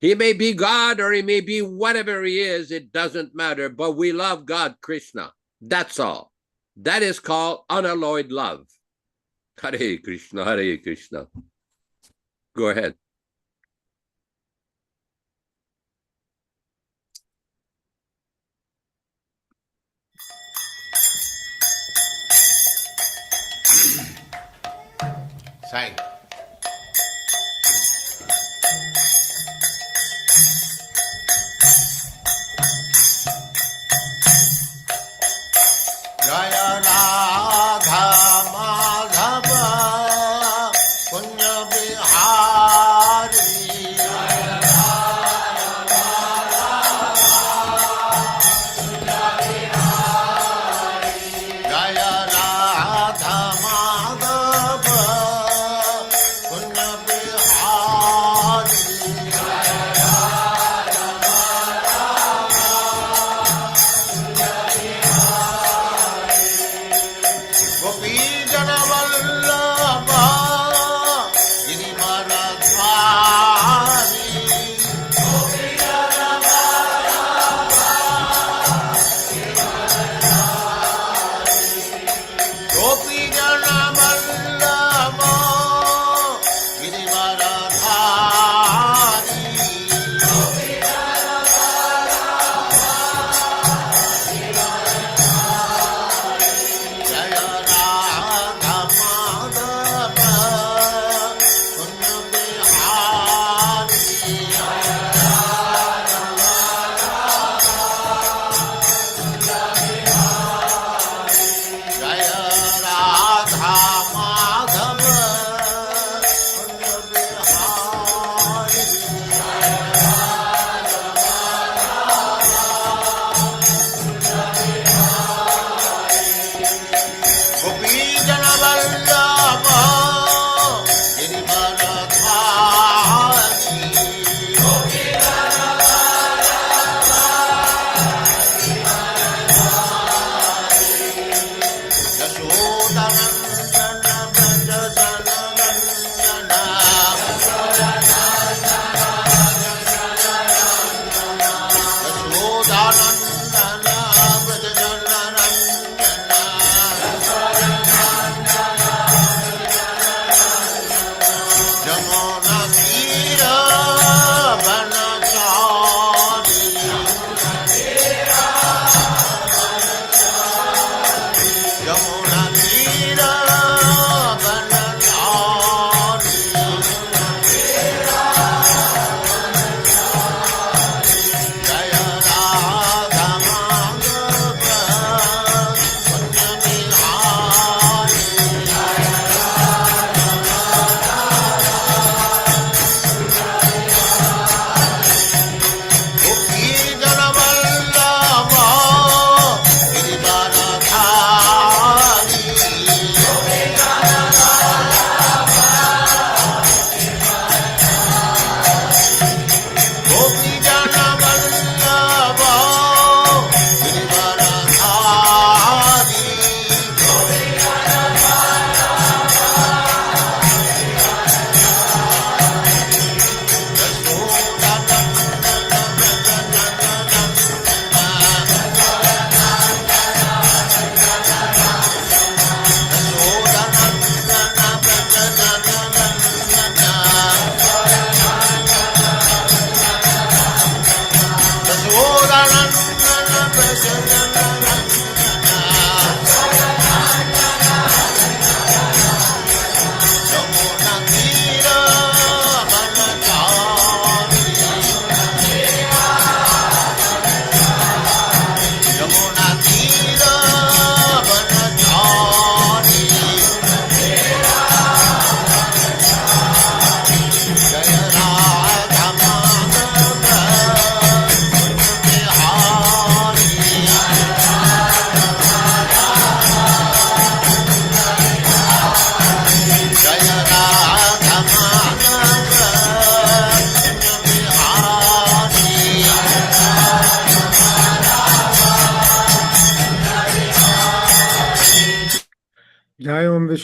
He may be God or he may be whatever he is, it doesn't matter, but we love God, Krishna. That's all. That is called unalloyed love. Hare Krishna, Hare Krishna. Go ahead. Sai. Jaya Radha Madhava Punya Bihari. Jaya Radha Madhava Punya Bihari. Gopi Jana Vallabha Girivara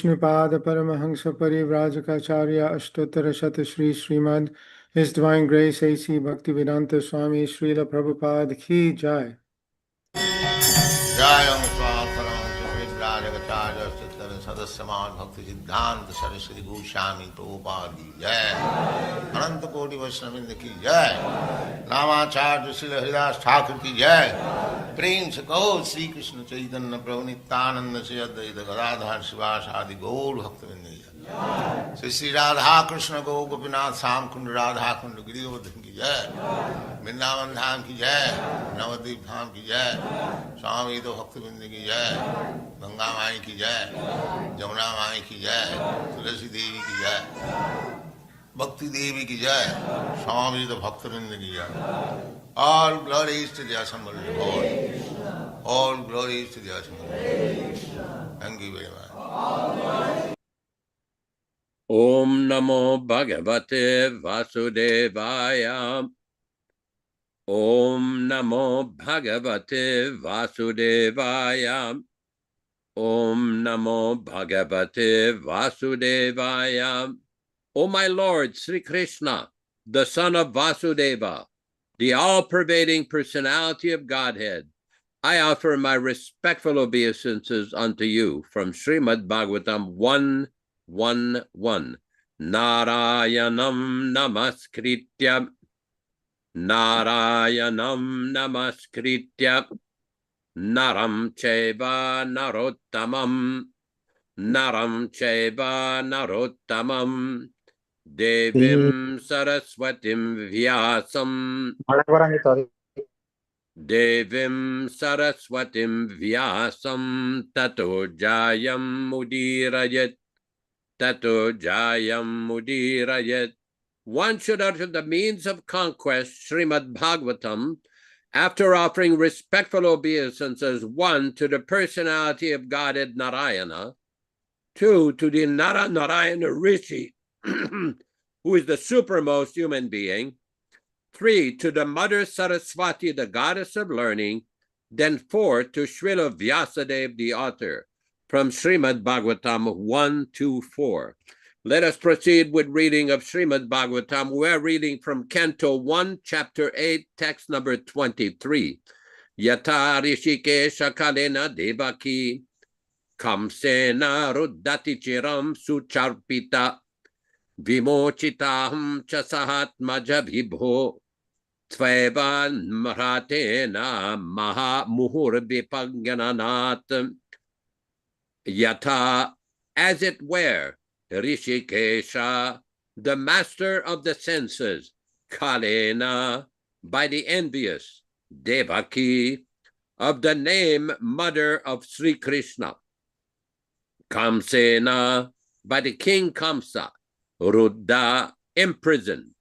Vishnupada Paramahansa Parivrajaka Ashtottara Shata Shri Srimad His Divine Grace A.C. Bhaktivedanta Swami Srila Prabhupada Ki Jai. Jayam Swaparam Srimad-Ācārya Sadasyaman Bhaktivedanta Saraswati Goswami Prabhupada Ki Jai. Ananta Koti Vaishnavindra Ki Jai. Namacharya Srila Haridas Thakur Ki Jai. Prem se kaho Sri Krishna Chaitanya Prabhu Nityananda Sri Advaita Gadadhar Sivas Adi Gaur Bhaktivinoda Jai. Sri Sri Radha Krishna Gaur Gopinath Sam Kund Radha Kund Giridharan Ki Jai. Vrindavan Dham Ki Jai. Navadvip Dham Ki Jai. Swami Bhaktivinoda Ki Jai. Ganga Mai Ki Jai. Jamuna Mai Ki Jai. Tulasi Devi Ki Jai. Bhakti Devi Ki Jai. Swami Bhaktivinoda Ki Jai. All glories to the assembled Lord. All glories to the assembled Lord. Thank you very much. Om Namo Bhagavate Vasudevaya. Om Namo Bhagavate Vasudevaya. Om Namo Bhagavate Vasudevaya. O my Lord, Sri Krishna, the son of Vasudeva, the all-pervading personality of Godhead, I offer my respectful obeisances unto you from Srimad Bhagavatam 1:1:1. Narayanam namaskritya, Narayanam namaskritya, Naram chaiva narottamam, Naram chaiva narottamam, Devim Saraswatim Vyasam, Devim Saraswatim Vyasam, Tato Jayam Mudirayat, Tato Jayam Mudirayat. One should utter the means of conquest, Srimad Bhagavatam, after offering respectful obeisances, 1, to the personality of Godhead Narayana, 2, to the Narayana Rishi, who is the supermost human being, 3, to the Mother Saraswati, the goddess of learning, then 4, to Srila Vyasadeva, the author, from Srimad Bhagavatam 1-4. Let us proceed with reading of Srimad Bhagavatam. We're reading from Canto 1, Chapter 8, text number 23. Yatra Rishikesha Kalena Devaki Kamsena Ruddati Chiram Sucharpita Vimochitaham Chasahatmaja Vibho Tvevan Maratena Maha Muhur Vipagyananat Yata, as it were, Rishikesha, the master of the senses, Kalena, by the envious, Devaki, of the name mother of Sri Krishna, Kamsena, by the king Kamsa, Rudda, imprisoned,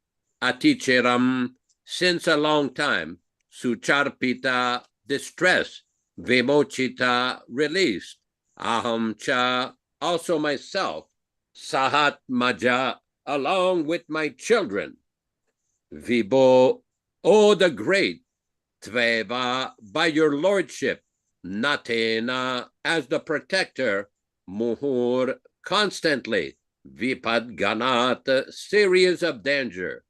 Aticheram, since a long time, Sucharpita, distress, Vimochita, released, Ahamcha, also myself, Sahat Maja, along with my children, Vibo, O the great, Tveva, by your lordship, Natena, as the protector, Muhur, constantly, Vipadganat, series of danger.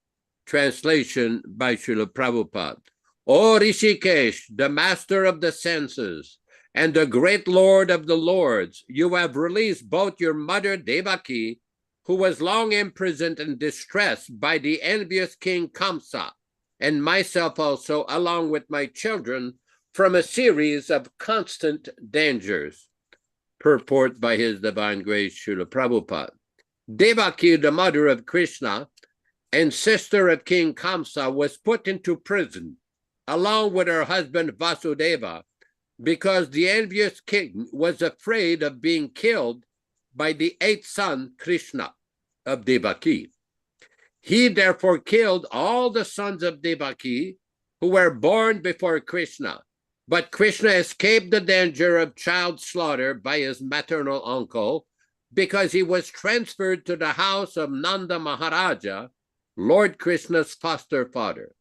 Translation by Srila Prabhupada. O Rishikesh, the master of the senses, and the great Lord of the Lords, you have released both your mother Devaki, who was long imprisoned and distressed by the envious king Kamsa, and myself also, along with my children, from a series of constant dangers. Purport by His Divine Grace Srila Prabhupada. Devaki, the mother of Krishna and sister of King Kamsa, was put into prison, along with her husband Vasudeva, because the envious king was afraid of being killed by the 8th son, Krishna, of Devaki. He therefore killed all the sons of Devaki who were born before Krishna, but Krishna escaped the danger of child slaughter by his maternal uncle because he was transferred to the house of Nanda Maharaja, Lord Krishna's foster father.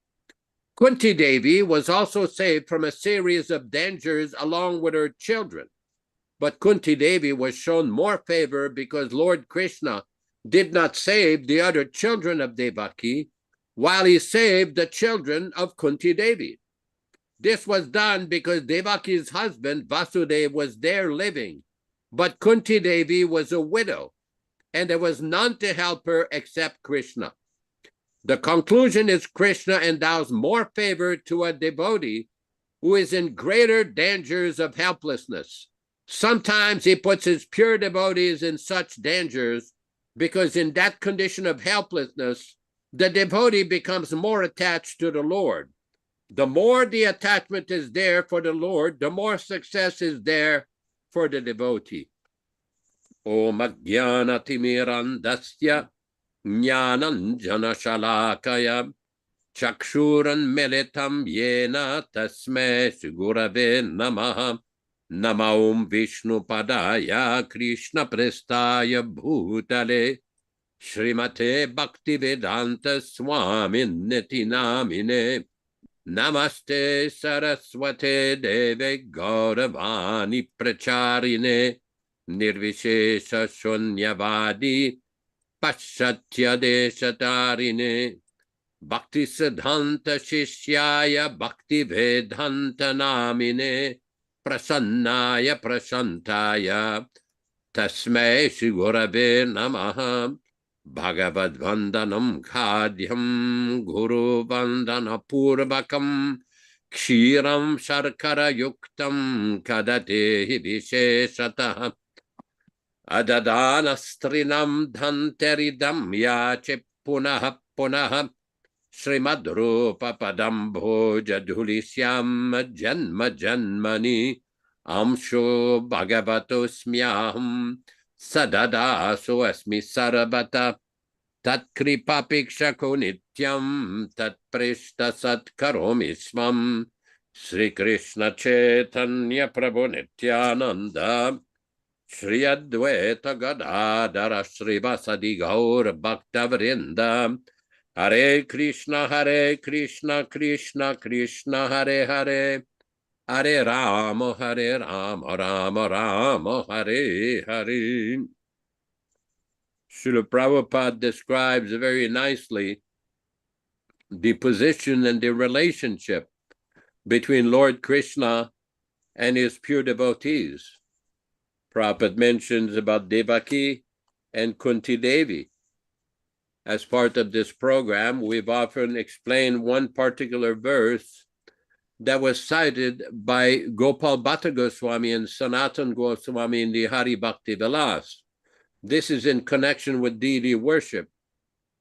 Kunti Devi was also saved from a series of dangers along with her children. But Kunti Devi was shown more favor because Lord Krishna did not save the other children of Devaki, while he saved the children of Kunti Devi. This was done because Devaki's husband, Vasudeva, was there living, but Kunti Devi was a widow, and there was none to help her except Krishna. The conclusion is Krishna endows more favor to a devotee who is in greater dangers of helplessness. Sometimes he puts his pure devotees in such dangers because in that condition of helplessness, the devotee becomes more attached to the Lord. The more the attachment is there for the Lord, the more success is there for the devotee. Om Ajnana Timirandasya Jnananjana Shalakaya Chakshuran Militam Yena Tasme Gurave Namaha Namaum Vishnu Padaya Krishna Prestaya Bhutale Srimate Bhaktivedanta Swami Namine Namaste Saraswate Deve Gauravani Pracharine Nirvishesha Shunyavadi Paschatya Deshatarine Bhakti Siddhanta Shishyaya Bhaktivedanta Namine Prasannaya Prashantaya Tasmai Shri Gurave Namaha Bhagavad Vandanam Khadyam Guru Vandana Purvakam Kshiram Sharkara Yuktam Kadate Visheshataha Adadana Strinam Dhanteridam Yache Punaha Punaha Srimad Rupa Padam Bhoja Dhulisyam Janma Janmani Amsho Bhagavato Smyaham Sadada so asmi sarabata tat kripapikshako nityam tat prishta sat karomi swam Sri Krishna Chaitanya Prabhu Nityananda Shri Advaita Gadadara Srivasadi Gaur Bhaktivedanta Hare Krishna Krishna Krishna Hare Hare Hare Rama, Rama Rama, Hare Hare. Srila Prabhupada describes very nicely the position and the relationship between Lord Krishna and his pure devotees. Prabhupada mentions about Devaki and Kunti Devi. As part of this program, we've often explained one particular verse that was cited by Gopal Bhatta Goswami and Sanatan Goswami in the Hari Bhakti Vilas. This is in connection with deity worship.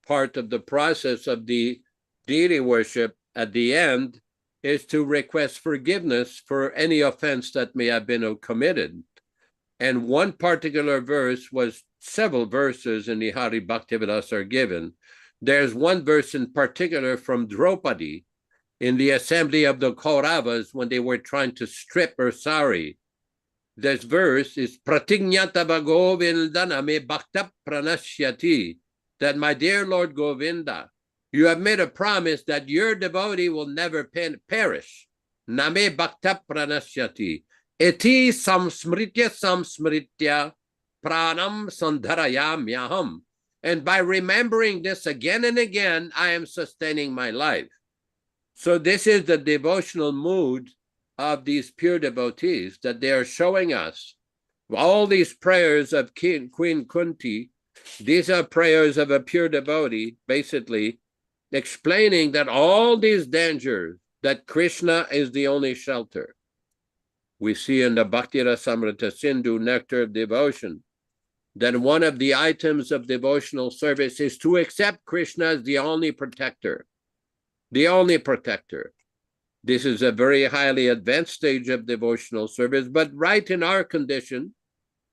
Part of the process of the deity worship at the end is to request forgiveness for any offense that may have been committed. And one particular verse was, several verses in the Hari Bhakti Vilas are given. There's one verse in particular from Draupadi, in the assembly of the Kauravas when they were trying to strip her sari. This verse is Pratignata Govinda Name Bhakta Pranashyati, that my dear Lord Govinda, you have made a promise that your devotee will never perish. Name Bhakta Pranashyati. Eti samsmritya pranam sandharayamyaham. And by remembering this again and again, I am sustaining my life. So this is the devotional mood of these pure devotees that they are showing us. All these prayers of Queen Kunti, these are prayers of a pure devotee, basically explaining that all these dangers, that Krishna is the only shelter. We see in the Bhakti Rasamrita Sindhu, Nectar of Devotion, that one of the items of devotional service is to accept Krishna as the only protector. The only protector. This is a very highly advanced stage of devotional service, but right in our condition,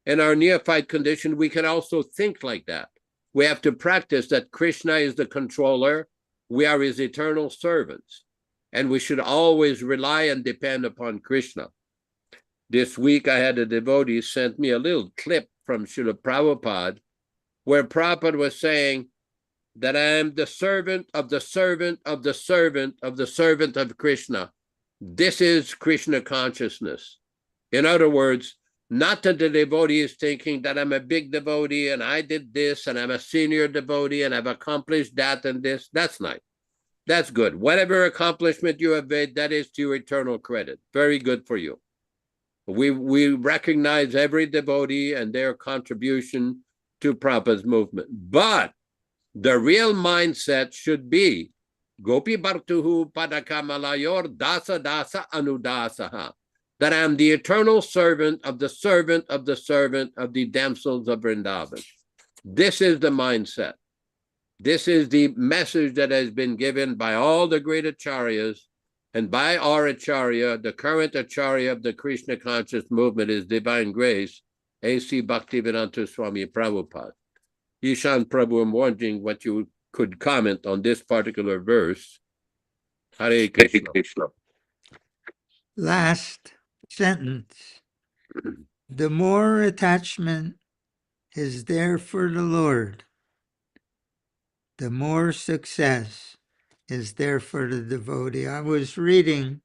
in our neophyte condition, we can also think like that. We have to practice that Krishna is the controller, we are his eternal servants, and we should always rely and depend upon Krishna. This week, I had a devotee sent me a little clip from Srila Prabhupada, where Prabhupada was saying, that I am the servant of the servant of the servant of the servant of Krishna. This is Krishna consciousness. In other words, Not that the devotee is thinking that I'm a big devotee and I did this and I'm a senior devotee and I've accomplished that and this. That's nice. That's good. Whatever accomplishment you have made, that is to your eternal credit. Very good for you. We recognize every devotee and their contribution to Prabhupada's movement. But the real mindset should be Gopi Bhartuhu Padakamalayur Dasa Dasa Anudasaha. That I am the eternal servant of the servant of the servant of the damsels of Vrindavan. This is the mindset. This is the message that has been given by all the great acharyas and by our acharya, the current acharya of the Krishna conscious movement, His Divine Grace A.C. Bhaktivedanta Swami Prabhupāda. Ishan Prabhu, I'm wondering what you could comment on this particular verse. Hare Krishna. Last sentence. The more attachment is there for the Lord, the more success is there for the devotee. I was reading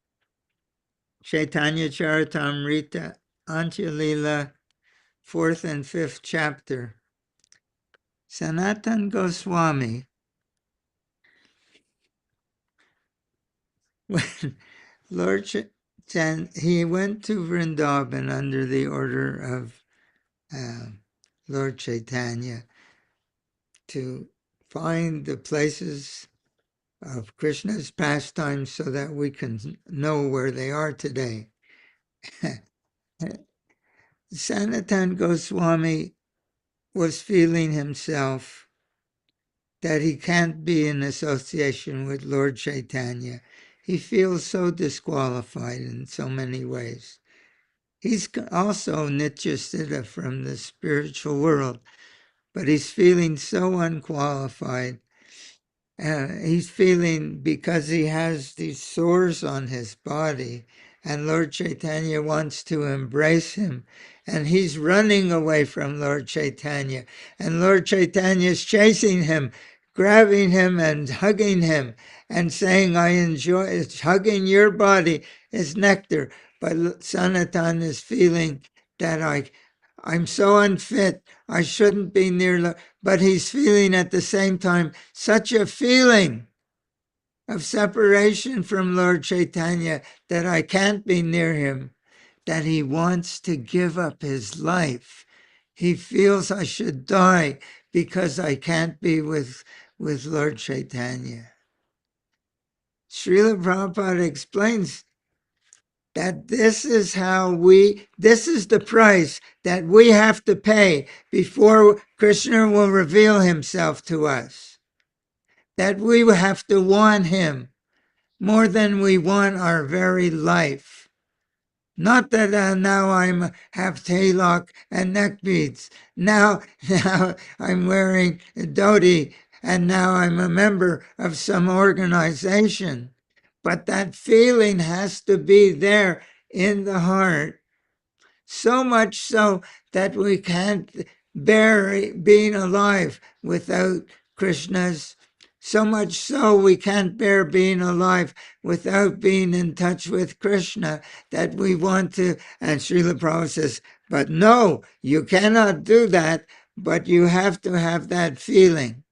Chaitanya Charitamrita, Antya-lila, 4th and 5th chapter. Sanatana Goswami, when Lord he went to Vrindavan under the order of Lord Chaitanya to find the places of Krishna's pastimes so that we can know where they are today. Sanatana Goswami was feeling himself that he can't be in association with Lord Chaitanya. He feels so disqualified in so many ways. He's also Nityasiddha from the spiritual world, but he's feeling so unqualified. He's feeling because he has these sores on his body, and Lord Chaitanya wants to embrace him, and he's running away from Lord Chaitanya, and Lord Chaitanya is chasing him, grabbing him and hugging him, and saying, I enjoy it. Hugging your body is nectar. But Sanatana is feeling that I'm so unfit, I shouldn't be near, but he's feeling at the same time such a feeling of separation from Lord Chaitanya that I can't be near him, that he wants to give up his life. He feels I should die because I can't be with Lord Chaitanya. Srila Prabhupada explains that this is the price that we have to pay before Krishna will reveal himself to us. That we have to want him more than we want our very life. Not that now I have tilak and neck beads. Now I'm wearing a dhoti and now I'm a member of some organization. But that feeling has to be there in the heart, so much so that we can't bear being alive without Krishna's, so much so we can't bear being alive without being in touch with Krishna, that we want to, and Srila Prabhupada says, but no, you cannot do that, but you have to have that feeling.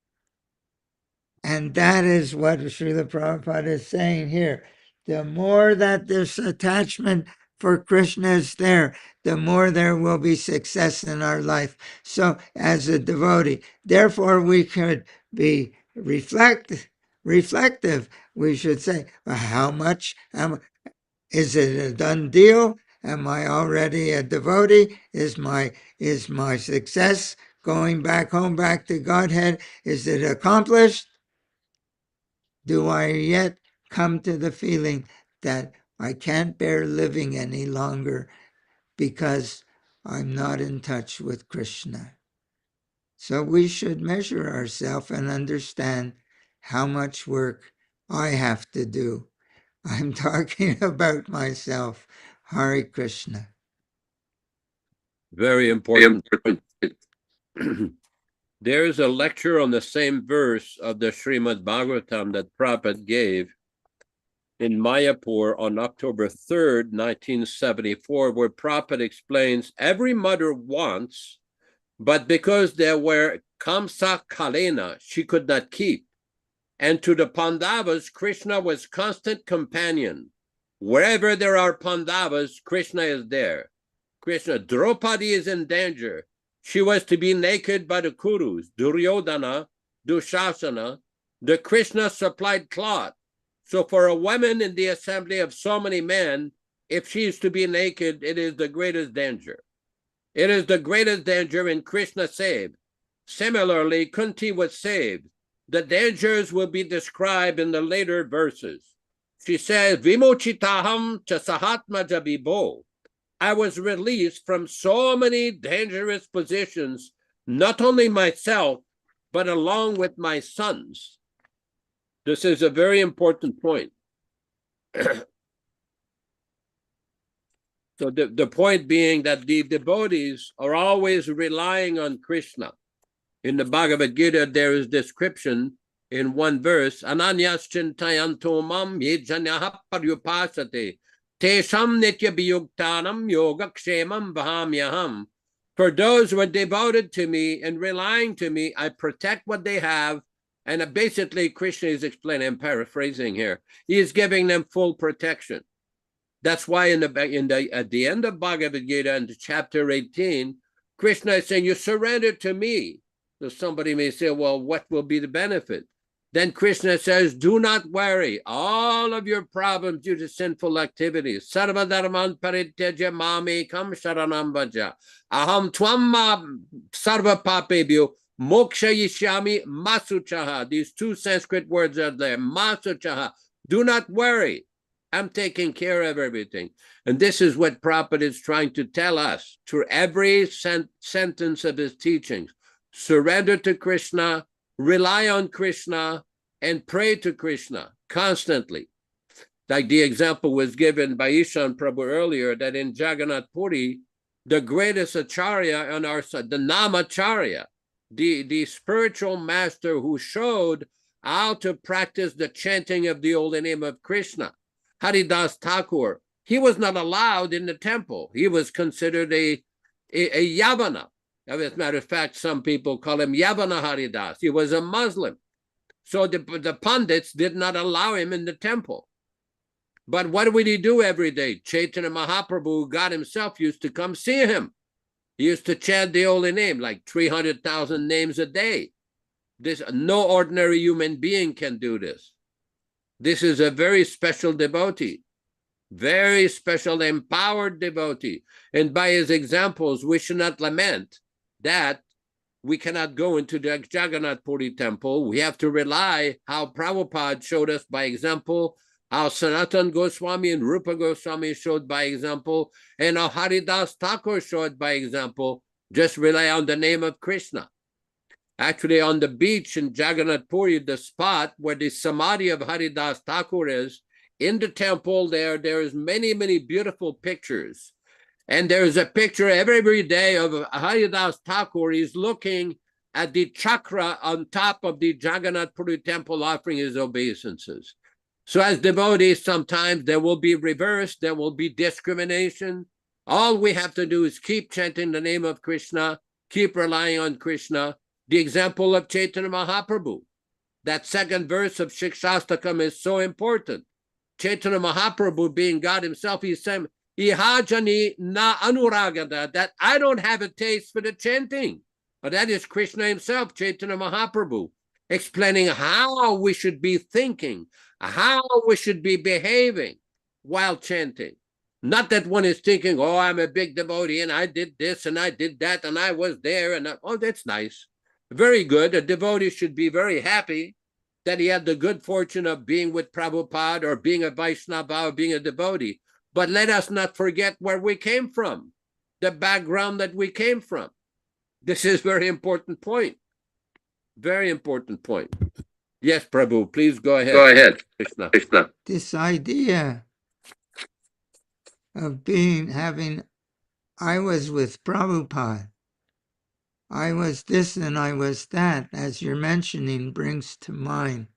And that is what Srila Prabhupada is saying here. The more that this attachment for Krishna is there, the more there will be success in our life. So as a devotee, therefore we could be reflective. We should say, well, how much? Is it a done deal? Am I already a devotee? Is my success going back home, back to Godhead? Is it accomplished? Do I yet come to the feeling that I can't bear living any longer because I'm not in touch with Krishna? So we should measure ourselves and understand how much work I have to do. I'm talking about myself. Hare Krishna. Very important. There is a lecture on the same verse of the Srimad Bhagavatam that Prabhupada gave in Mayapur on October 3rd, 1974, where Prabhupada explains every mother wants, but because there were Kamsa Kalena, she could not keep. And to the Pandavas, Krishna was constant companion. Wherever there are Pandavas, Krishna is there. Krishna, Draupadi is in danger. She was to be naked by the Kurus, Duryodhana, Dushasana. The Krishna supplied cloth. So for a woman in the assembly of so many men, if she is to be naked, it is the greatest danger. It is the greatest danger, and Krishna saved. Similarly, Kunti was saved. The dangers will be described in the later verses. She says, Vimochitaham cha sahatmaja bibo. I was released from so many dangerous positions, not only myself, but along with my sons. This is a very important point. So the point being that the devotees are always relying on Krishna. In the Bhagavad Gita, there is description in one verse, Ananyas chintayanto mam yejanyaha paryupasate tesham nitya biyuktanam yogakshemam vahamyaham. For those who are devoted to me and relying to me, I protect what they have. And basically, Krishna is explaining, I'm paraphrasing here, he is giving them full protection. That's why at the end of Bhagavad Gita, in chapter 18, Krishna is saying, you surrender to me. So somebody may say, well, what will be the benefit? Then Krishna says, do not worry. All of your problems due to sinful activities. Sarva dharman parityaja mamekam sharanam bhaja. Aham twam sarva papebhyo moksha yishyami masuchaha. These two Sanskrit words are there. Masuchaha. Do not worry. I'm taking care of everything. And this is what Prabhupada is trying to tell us through every sentence of his teachings. Surrender to Krishna, rely on Krishna, and pray to Krishna constantly. Like the example was given by Ishan Prabhu earlier, that in Jagannath Puri, the greatest Acharya on our side, the Namacharya, the spiritual master who showed how to practice the chanting of the holy name of Krishna, Haridas Thakur, he was not allowed in the temple. He was considered a Yavana. As a matter of fact, some people call him Yavana Haridas. He was a Muslim. So the Pandits did not allow him in the temple. But what would he do every day? Chaitanya Mahaprabhu, God himself, used to come see him. He used to chant the holy name, like 300,000 names a day. No ordinary human being can do this. This is a very special devotee, very special empowered devotee. And by his examples, we should not lament that we cannot go into the Jagannath Puri temple. We have to rely how Prabhupada showed us by example, how Sanatana Goswami and Rupa Goswami showed by example, and how Haridas Thakur showed by example. Just rely on the name of Krishna. Actually, on the beach in Jagannath Puri, the spot where the samadhi of Haridas Thakur is, in the temple there is many, many beautiful pictures. And there is a picture every day of Haridas Thakur. He's looking at the chakra on top of the Jagannath Puri temple offering his obeisances. So as devotees, sometimes there will be reverse, there will be discrimination. All we have to do is keep chanting the name of Krishna, keep relying on Krishna. The example of Chaitanya Mahaprabhu, that second verse of Shikshastakam is so important. Chaitanya Mahaprabhu, being God himself, he's saying, Ihajani na anuragada, that I don't have a taste for the chanting. But that is Krishna himself, Chaitanya Mahaprabhu, explaining how we should be thinking, how we should be behaving while chanting. Not that one is thinking, oh, I'm a big devotee and I did this and I did that and I was there. And oh, that's nice. Very good. A devotee should be very happy that he had the good fortune of being with Prabhupada or being a Vaishnava or being a devotee. But let us not forget where we came from, the background that we came from. This is a very important point. Very important point. Yes, Prabhu, please go ahead. Go ahead. Krishna. Krishna. This idea of I was with Prabhupada, I was this and I was that, as you're mentioning, brings to mind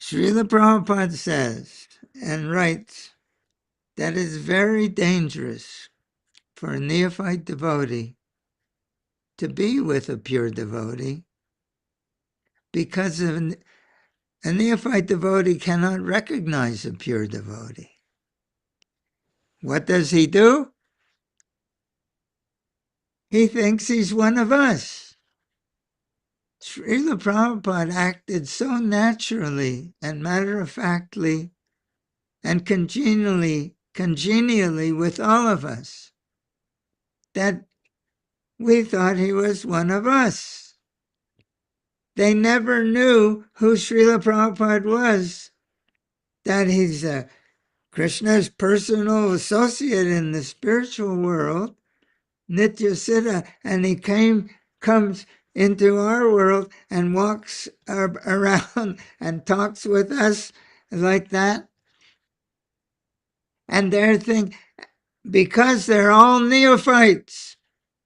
Srila Prabhupada says and writes that it's very dangerous for a neophyte devotee to be with a pure devotee, because a neophyte devotee cannot recognize a pure devotee. What does he do? He thinks he's one of us. Srila Prabhupada acted so naturally and matter-of-factly and congenially with all of us that we thought he was one of us. They never knew who Srila Prabhupada was, that he's Krishna's personal associate in the spiritual world, Nitya Siddha, and he comes into our world and walks around and talks with us like that. And they're thinking, because they're all neophytes,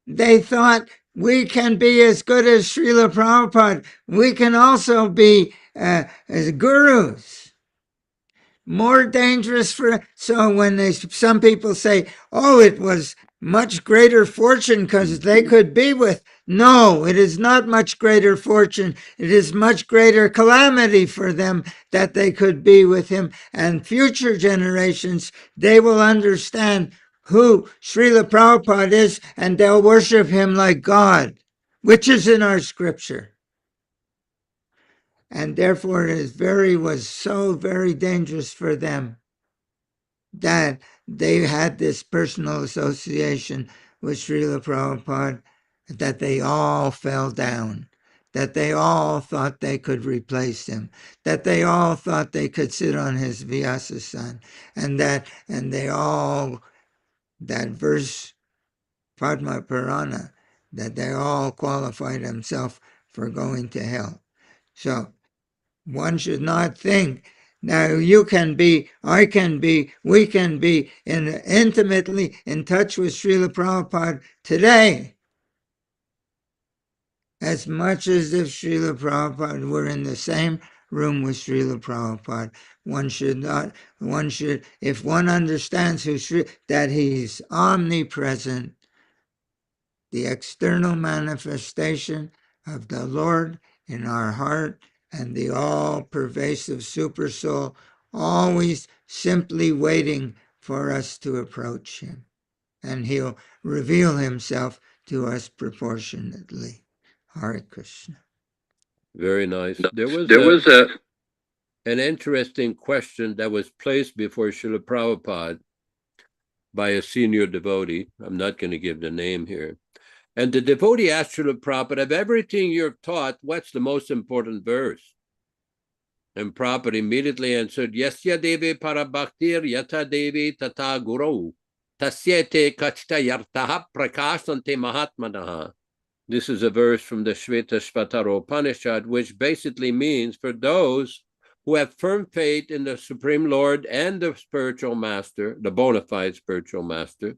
they thought we can be as good as Srila Prabhupada. We can also be as gurus. More dangerous for... So when some people say, oh, it was much greater fortune because they could be with... No, it is not much greater fortune. It is much greater calamity for them that they could be with him. And future generations, they will understand who Srila Prabhupada is, and they'll worship him like God, which is in our scripture. And therefore it was so very dangerous for them that they had this personal association with Srila Prabhupada, that they all fell down, that they all thought they could replace him, that they all thought they could sit on his Vyasa-san, and that verse, Padma Purana, that they all qualified themselves for going to hell. So one should not think, now you can be, I can be, we can be intimately in touch with Srila Prabhupada today, as much as if Srila Prabhupada were in the same room with Srila Prabhupada. If one understands that he's omnipresent, the external manifestation of the Lord in our heart, and the all-pervasive Supersoul, always simply waiting for us to approach him. And he'll reveal himself to us proportionately. Hare Krishna. Very nice. There was an interesting question that was placed before Srila Prabhupada by a senior devotee. I'm not going to give the name here. And the devotee asked Srila Prabhupada, of everything you're taught, what's the most important verse? And Prabhupada immediately answered, Yasya Devi Parabhaktir Yata Devi Tata Guru Tasyete Kachta Yartaha Prakasante Mahatmanaha. This is a verse from the Shvetashvatara Upanishad, which basically means for those who have firm faith in the Supreme Lord and the spiritual master, the bona fide spiritual master,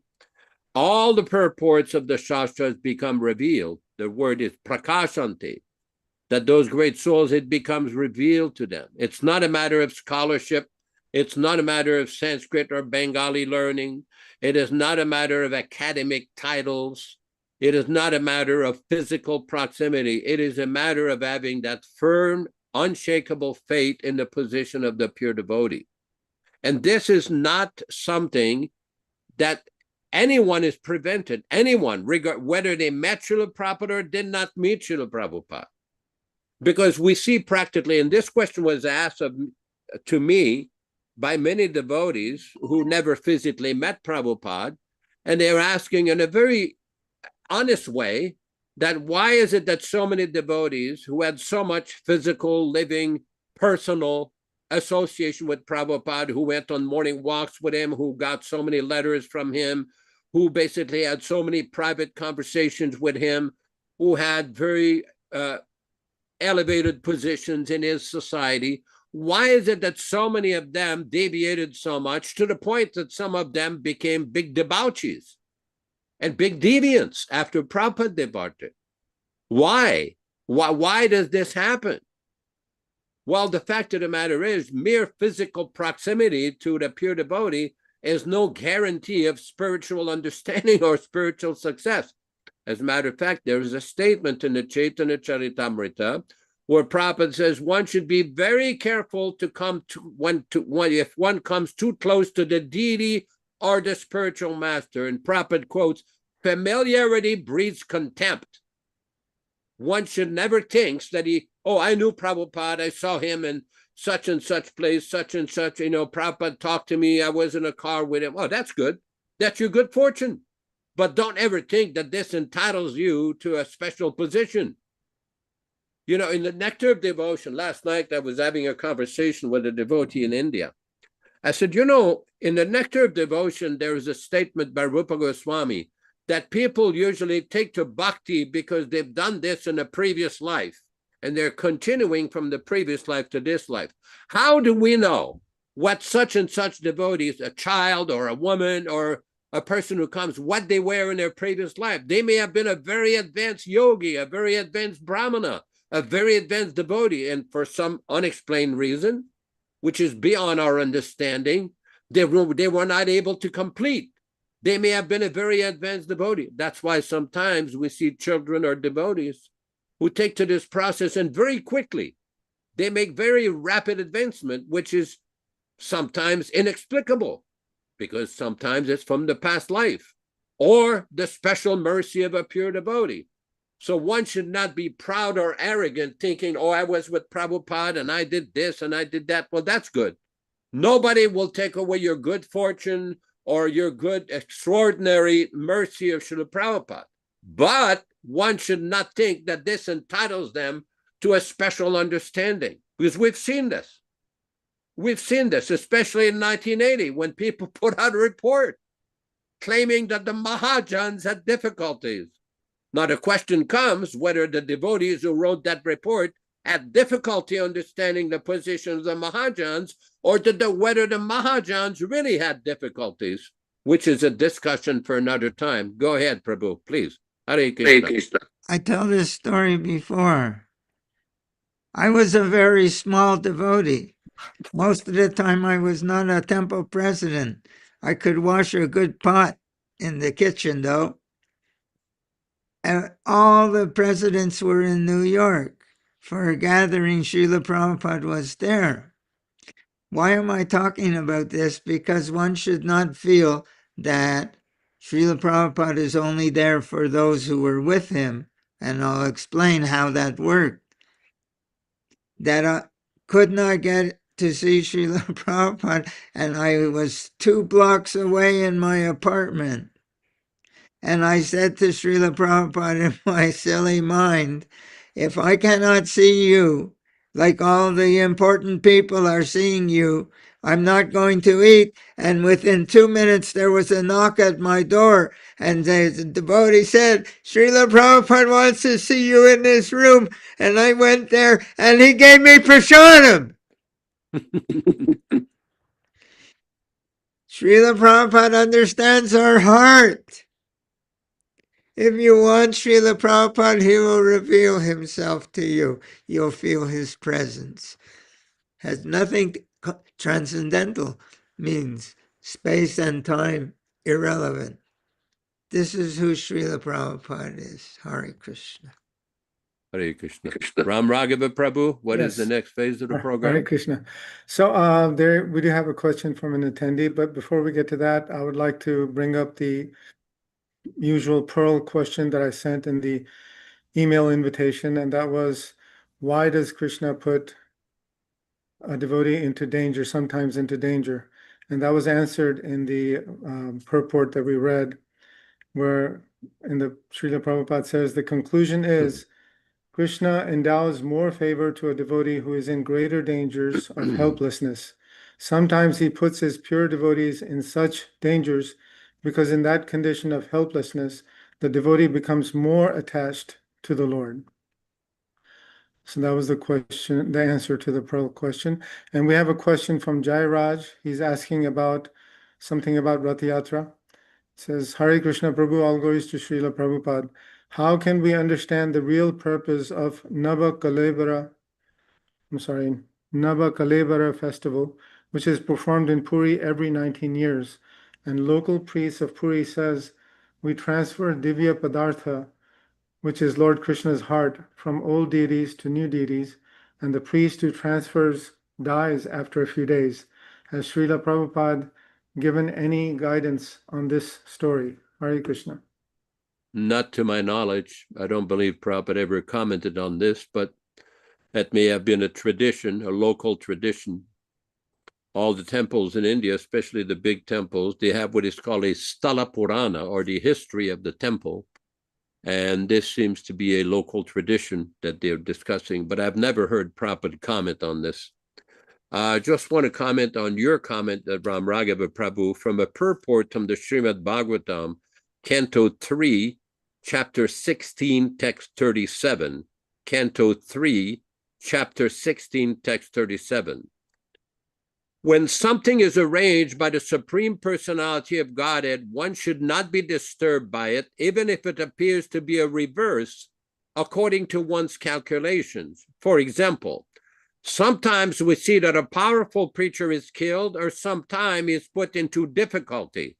all the purports of the Shastras become revealed. The word is prakashanti, that those great souls, it becomes revealed to them. It's not a matter of scholarship. It's not a matter of Sanskrit or Bengali learning. It is not a matter of academic titles. It is not a matter of physical proximity. It is a matter of having that firm, unshakable faith in the position of the pure devotee. And this is not something that anyone is prevented, anyone, whether they met Srila Prabhupada or did not meet Srila Prabhupada. Because we see practically, and this question was asked to me by many devotees who never physically met Prabhupada, and they were asking in a very honest way that why is it that so many devotees who had so much physical, living, personal association with Prabhupada, who went on morning walks with him, who got so many letters from him, who basically had so many private conversations with him, who had very elevated positions in his society, why is it that so many of them deviated so much to the point that some of them became big debauchees and big deviants after Prabhupada departed? Why? Why does this happen? Well, the fact of the matter is, mere physical proximity to the pure devotee is no guarantee of spiritual understanding or spiritual success. As a matter of fact, there is a statement in the Chaitanya Charitamrita where Prabhupada says one should be very careful to come to if one comes too close to the deity or the spiritual master. And Prabhupada quotes, familiarity breeds contempt. One should never think that I knew Prabhupada, I saw him in such and such place, such and such, Prabhupada talked to me, I was in a car with him. Oh, that's good. That's your good fortune. But don't ever think that this entitles you to a special position. In the Nectar of Devotion, last night I was having a conversation with a devotee in India. I said, in the Nectar of Devotion, there is a statement by Rupa Goswami that people usually take to bhakti because they've done this in a previous life, and they're continuing from the previous life to this life. How do we know what such and such devotees, a child or a woman or a person who comes, what they were in their previous life? They may have been a very advanced yogi, a very advanced brahmana, a very advanced devotee, and for some unexplained reason, which is beyond our understanding, they were not able to complete. They may have been a very advanced devotee. That's why sometimes we see children or devotees who take to this process and very quickly, they make very rapid advancement, which is sometimes inexplicable, because sometimes it's from the past life or the special mercy of a pure devotee. So one should not be proud or arrogant thinking, I was with Prabhupada and I did this and I did that. Well, that's good. Nobody will take away your good fortune or your good extraordinary mercy of Srila Prabhupada. But one should not think that this entitles them to a special understanding, because we've seen this. We've seen this, especially in 1980, when people put out a report claiming that the Mahajans had difficulties. Now, the question comes whether the devotees who wrote that report had difficulty understanding the position of the Mahajans, or whether the Mahajans really had difficulties, which is a discussion for another time. Go ahead, Prabhu, please. Hare Krishna. I told this story before. I was a very small devotee. Most of the time I was not a temple president. I could wash a good pot in the kitchen, though. And all the presidents were in New York for a gathering. Srila Prabhupada was there. Why am I talking about this? Because one should not feel that Srila Prabhupada is only there for those who were with him, and I'll explain how that worked. That I could not get to see Srila Prabhupada, and I was 2 blocks away in my apartment. And I said to Srila Prabhupada in my silly mind, if I cannot see you, like all the important people are seeing you, I'm not going to eat. And within 2 minutes, there was a knock at my door. And the devotee said, Srila Prabhupada wants to see you in this room. And I went there, and he gave me prasadam. Srila Prabhupada understands our heart. If you want Srila Prabhupada, he will reveal himself to you. You'll feel his presence. Has nothing transcendental, means space and time irrelevant. This is who Srila Prabhupada is. Hare Krishna. Hare Krishna. Ram Raghava Prabhu, what is the next phase of the program? Hare Krishna. So we do have a question from an attendee, but before we get to that, I would like to bring up the usual Pearl question that I sent in the email invitation, and that was, why does Krishna put a devotee into danger, sometimes into danger? And that was answered in the purport that we read, where in the Srila Prabhupada says, the conclusion is, Krishna endows more favor to a devotee who is in greater dangers of helplessness. Sometimes he puts his pure devotees in such dangers because in that condition of helplessness, the devotee becomes more attached to the Lord. So that was the question, the answer to the Pearl question. And we have a question from Jai Raj. He's asking about something about Rath Yatra. It says, Hare Krishna Prabhu, all glories to Srila Prabhupada. How can we understand the real purpose of Nava Kalebara? Nava Kalevara festival, which is performed in Puri every 19 years. And local priest of Puri says, we transfer Divya Padartha, which is Lord Krishna's heart, from old deities to new deities, and the priest who transfers dies after a few days. Has Srila Prabhupada given any guidance on this story? Hare Krishna. Not to my knowledge. I don't believe Prabhupada ever commented on this, but that may have been a tradition, a local tradition. All the temples in India, especially the big temples, they have what is called a Sthala Purana, or the history of the temple. And this seems to be a local tradition that they're discussing, but I've never heard Prabhupada comment on this. I just want to comment on your comment, Ram Raghava Prabhu, from a purport from the Srimad Bhagavatam, Canto 3, Chapter 16, Text 37. Canto 3, Chapter 16, Text 37. When something is arranged by the Supreme Personality of Godhead, one should not be disturbed by it, even if it appears to be a reverse according to one's calculations. For example, sometimes we see that a powerful preacher is killed, or sometimes he is put into difficulty,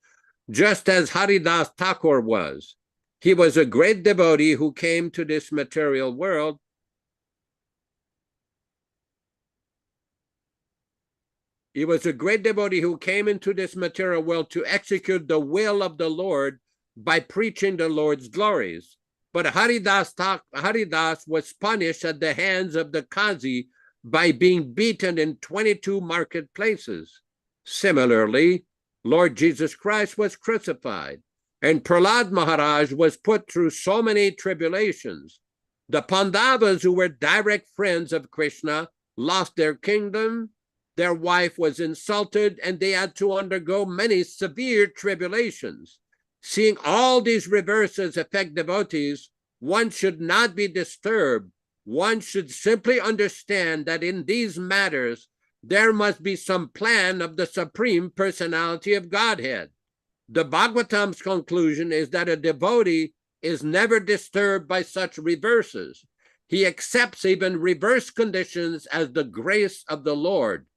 just as Haridas Thakur was. He was a great devotee who came to this material world. He was a great devotee who came into this material world to execute the will of the Lord by preaching the Lord's glories. But Haridas was punished at the hands of the Qazi by being beaten in 22 marketplaces. Similarly, Lord Jesus Christ was crucified, and Prahlad Maharaj was put through so many tribulations. The Pandavas, who were direct friends of Krishna, lost their kingdom, their wife was insulted, and they had to undergo many severe tribulations. Seeing all these reverses affect devotees, one should not be disturbed. One should simply understand that in these matters, there must be some plan of the Supreme Personality of Godhead. The Bhagavatam's conclusion is that a devotee is never disturbed by such reverses. He accepts even reverse conditions as the grace of the Lord.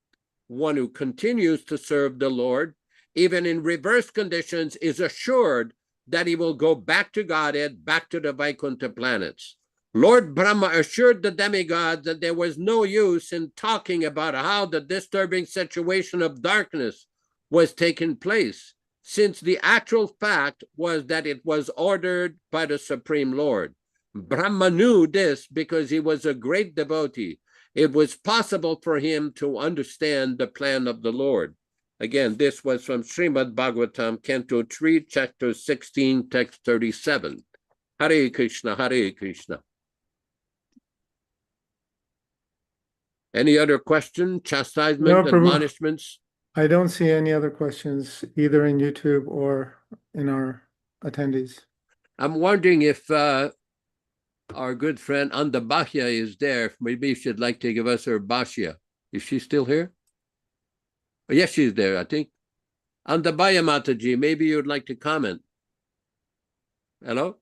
One who continues to serve the Lord, even in reverse conditions, is assured that he will go back to Godhead, back to the Vaikuntha planets. Lord Brahma assured the demigods that there was no use in talking about how the disturbing situation of darkness was taking place, since the actual fact was that it was ordered by the Supreme Lord. Brahma knew this because he was a great devotee. It was possible for him to understand the plan of the Lord. Again, this was from Srimad Bhagavatam, Canto 3, Chapter 16, Text 37. Hare Krishna, Hare Krishna. Any other question, chastisement, admonishments? I don't see any other questions, either in YouTube or in our attendees. I'm wondering if our good friend Andabhya is there. Maybe she'd like to give us her Bhashya. Is she still here? Oh, yes, she's there, I think. Andabhya Mataji, maybe you'd like to comment. Hello?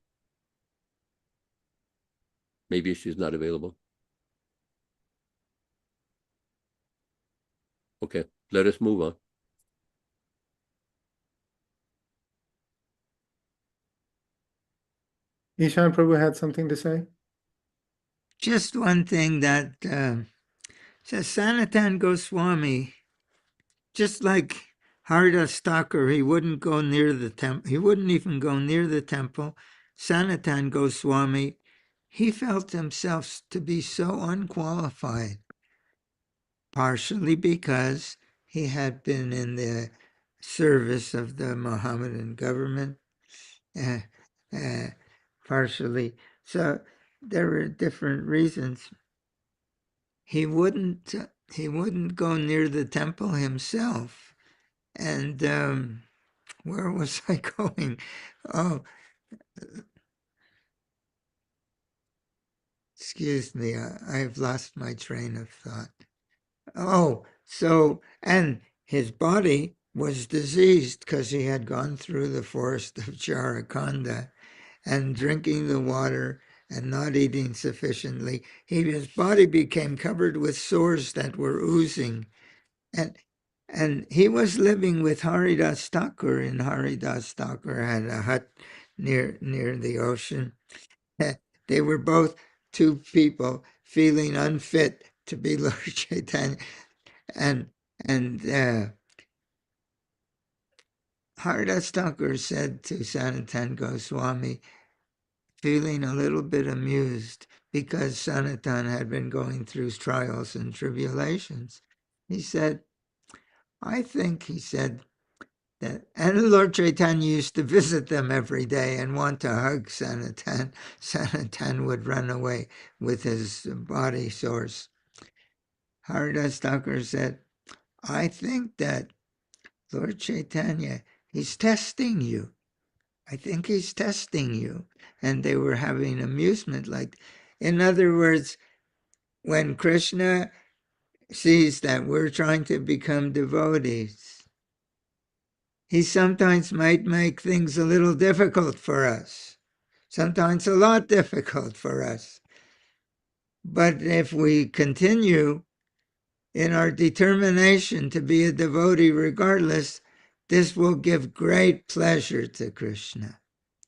Maybe she's not available. Okay, let us move on. Ishan Prabhu had something to say? Just one thing that says Sanatan Goswami, just like Haridas Thakur, he wouldn't go near the temple. He wouldn't even go near the temple. Sanatan Goswami, he felt himself to be so unqualified, partially because he had been in the service of the Mohammedan government, partially. So there were different reasons. He wouldn't go near the temple himself. And where was I going? Oh, excuse me, I've lost my train of thought. Oh, so, and his body was diseased because he had gone through the forest of Jharkhand and drinking the water and not eating sufficiently, his body became covered with sores that were oozing. And he was living with Haridas Thakur, and Haridas Thakur had a hut near the ocean. They were both two people feeling unfit to be Lord Chaitanya. And Haridas Thakur said to Sanatana Goswami, feeling a little bit amused because Sanatana had been going through trials and tribulations. He said, I think, he said, that, and Lord Chaitanya used to visit them every day and want to hug Sanatana. Sanatana would run away with his body sores. Haridas Thakur said, I think that Lord Chaitanya, he's testing you. I think he's testing you. And they were having amusement. Like, in other words, when Krishna sees that we're trying to become devotees, he sometimes might make things a little difficult for us. Sometimes a lot difficult for us. But if we continue in our determination to be a devotee regardless, this will give great pleasure to Krishna.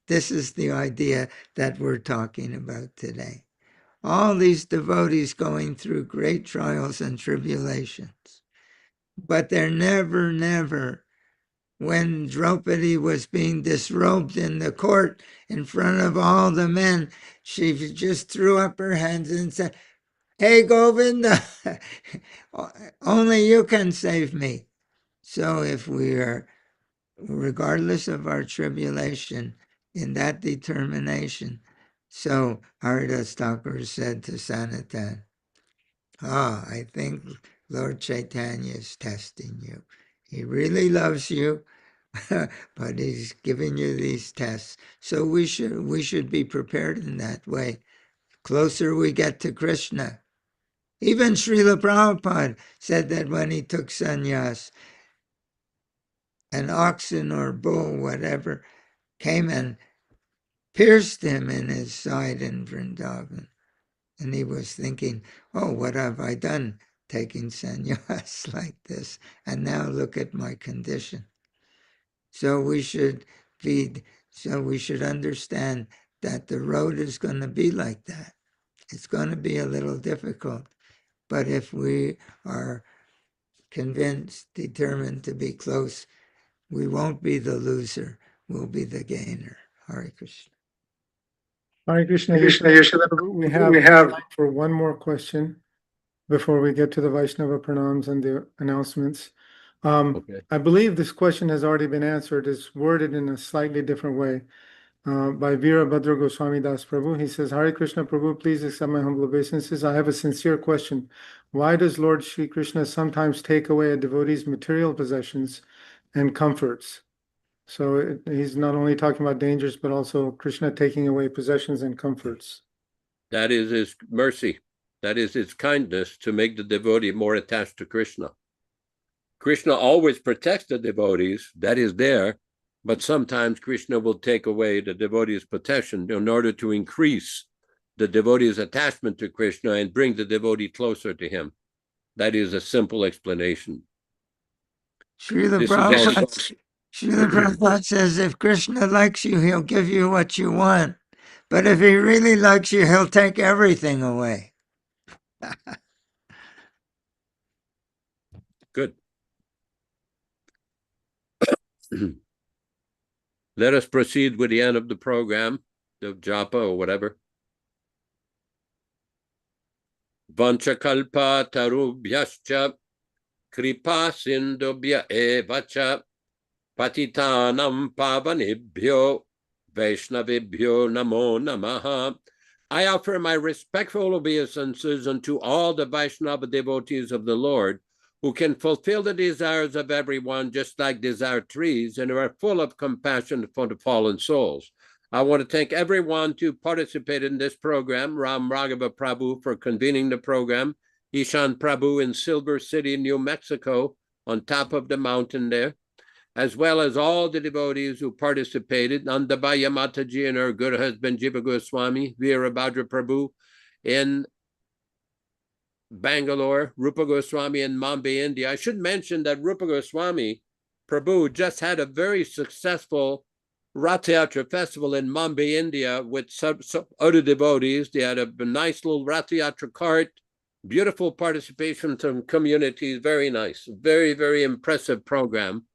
This is the idea that we're talking about today. All these devotees going through great trials and tribulations. But they're never, when Draupadi was being disrobed in the court in front of all the men, she just threw up her hands and said, hey, Govinda, only you can save me. So if we are, regardless of our tribulation, in that determination, so Haridas Thakur said to Sanatana, I think Lord Chaitanya is testing you. He really loves you, but he's giving you these tests. So we should be prepared in that way. Closer we get to Krishna. Even Srila Prabhupada said that when he took sannyas, an oxen or bull, whatever, came and pierced him in his side in Vrindavan. And he was thinking, oh, what have I done taking sannyas like this? And now look at my condition. So we should understand that the road is going to be like that. It's going to be a little difficult. But if we are convinced, determined to be close, we won't be the loser, we'll be the gainer. Hare Krishna. Hare Krishna Yaśodā. We have for one more question before we get to the Vaishnava pranams and the announcements. Okay. I believe this question has already been answered. It's worded in a slightly different way by Virabhadra Goswami Das Prabhu. He says, Hare Krishna Prabhu, please accept my humble obeisances. I have a sincere question. Why does Lord Shri Krishna sometimes take away a devotee's material possessions and comforts? So he's not only talking about dangers, but also Krishna taking away possessions and comforts. That is his mercy. That is his kindness to make the devotee more attached to Krishna. Krishna always protects the devotees, that is there, but sometimes Krishna will take away the devotee's protection in order to increase the devotee's attachment to Krishna and bring the devotee closer to him. That is a simple explanation. Srila Prabhupada says, if Krishna likes you, he'll give you what you want. But if he really likes you, he'll take everything away. Good. Let us proceed with the end of the program, the japa or whatever. Vanchakalpa tarubhyascha kripa sindubhya evacha patitanam pavanibhyo vaishnavibhyo namo namaha. I offer my respectful obeisances unto all the Vaishnava devotees of the Lord who can fulfill the desires of everyone just like desire trees and are full of compassion for the fallen souls. I want to thank everyone who participated in this program, Ram Raghava Prabhu for convening the program, Ishan Prabhu in Silver City, New Mexico, on top of the mountain there, as well as all the devotees who participated, Nandabaya Mataji and her good husband Jiva Goswami, Veerabhadra Prabhu in Bangalore, Rupa Goswami in Mumbai, India. I should mention that Rupa Goswami Prabhu just had a very successful Rath Yatra festival in Mumbai, India with some other devotees. They had a nice little Rath Yatra cart, beautiful participation from communities, very nice, very, very impressive program.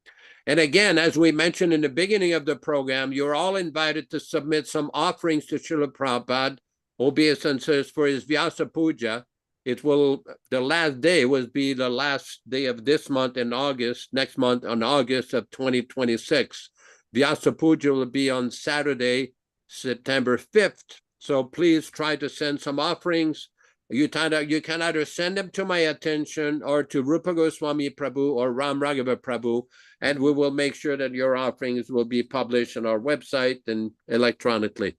And again, as we mentioned in the beginning of the program, you're all invited to submit some offerings to Srila Prabhupada, obeisances for his Vyasa Puja. It will, the last day will be the last day of this month in August, next month on August of 2026. Vyasa Puja will be on Saturday, September 5th. So please try to send some offerings. You can either send them to my attention or to Rupa Goswami Prabhu or Ram Raghava Prabhu, and we will make sure that your offerings will be published on our website and electronically.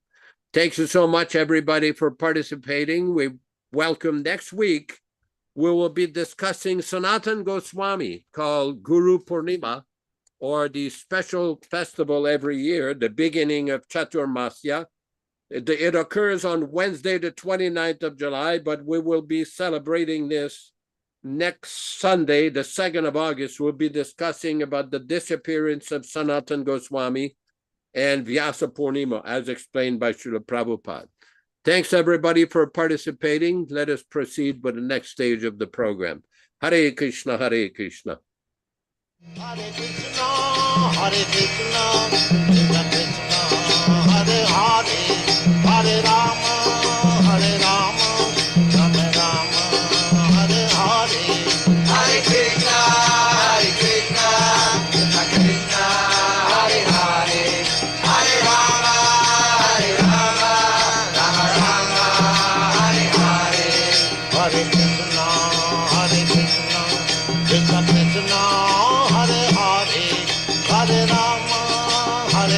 Thanks you so much, everybody, for participating. We welcome next week. We will be discussing Sanatan Goswami, called Guru Purnima, or the special festival every year, the beginning of Chaturmasya. It occurs on Wednesday, the 29th of July, but we will be celebrating this next Sunday, the 2nd of August. We'll be discussing about the disappearance of Sanatan Goswami and Vyasa Purnima, as explained by Srila Prabhupada. Thanks, everybody, for participating. Let us proceed with the next stage of the program. Hare Krishna, Hare Krishna. Hare Krishna, Hare Krishna, Krishna Krishna, Hare Hare, Hare Rama, Hare Rama, Rama Rama, Hare Hare. Hare Krishna, Hare Krishna, Krishna Krishna, Hare Hare, Hare Rama, Hare Rama, Rama Rama, Hare Hare. Hare Krishna, Hare Krishna, Krishna Krishna, Hare Rama, Hare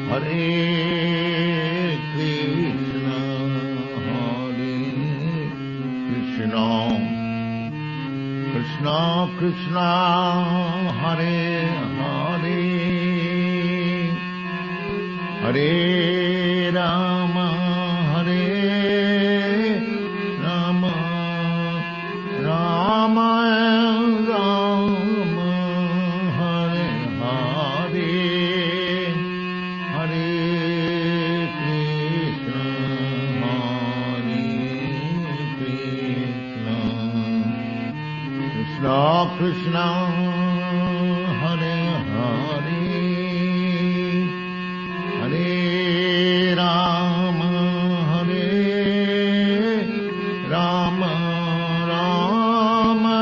Hare Krishna, Krishna Krishna, Hare Hare, Hare Rama, Hare Rama, Rama Rama, Hare Hare, Hare Krishna, Hare Krishna, Krishna Krishna,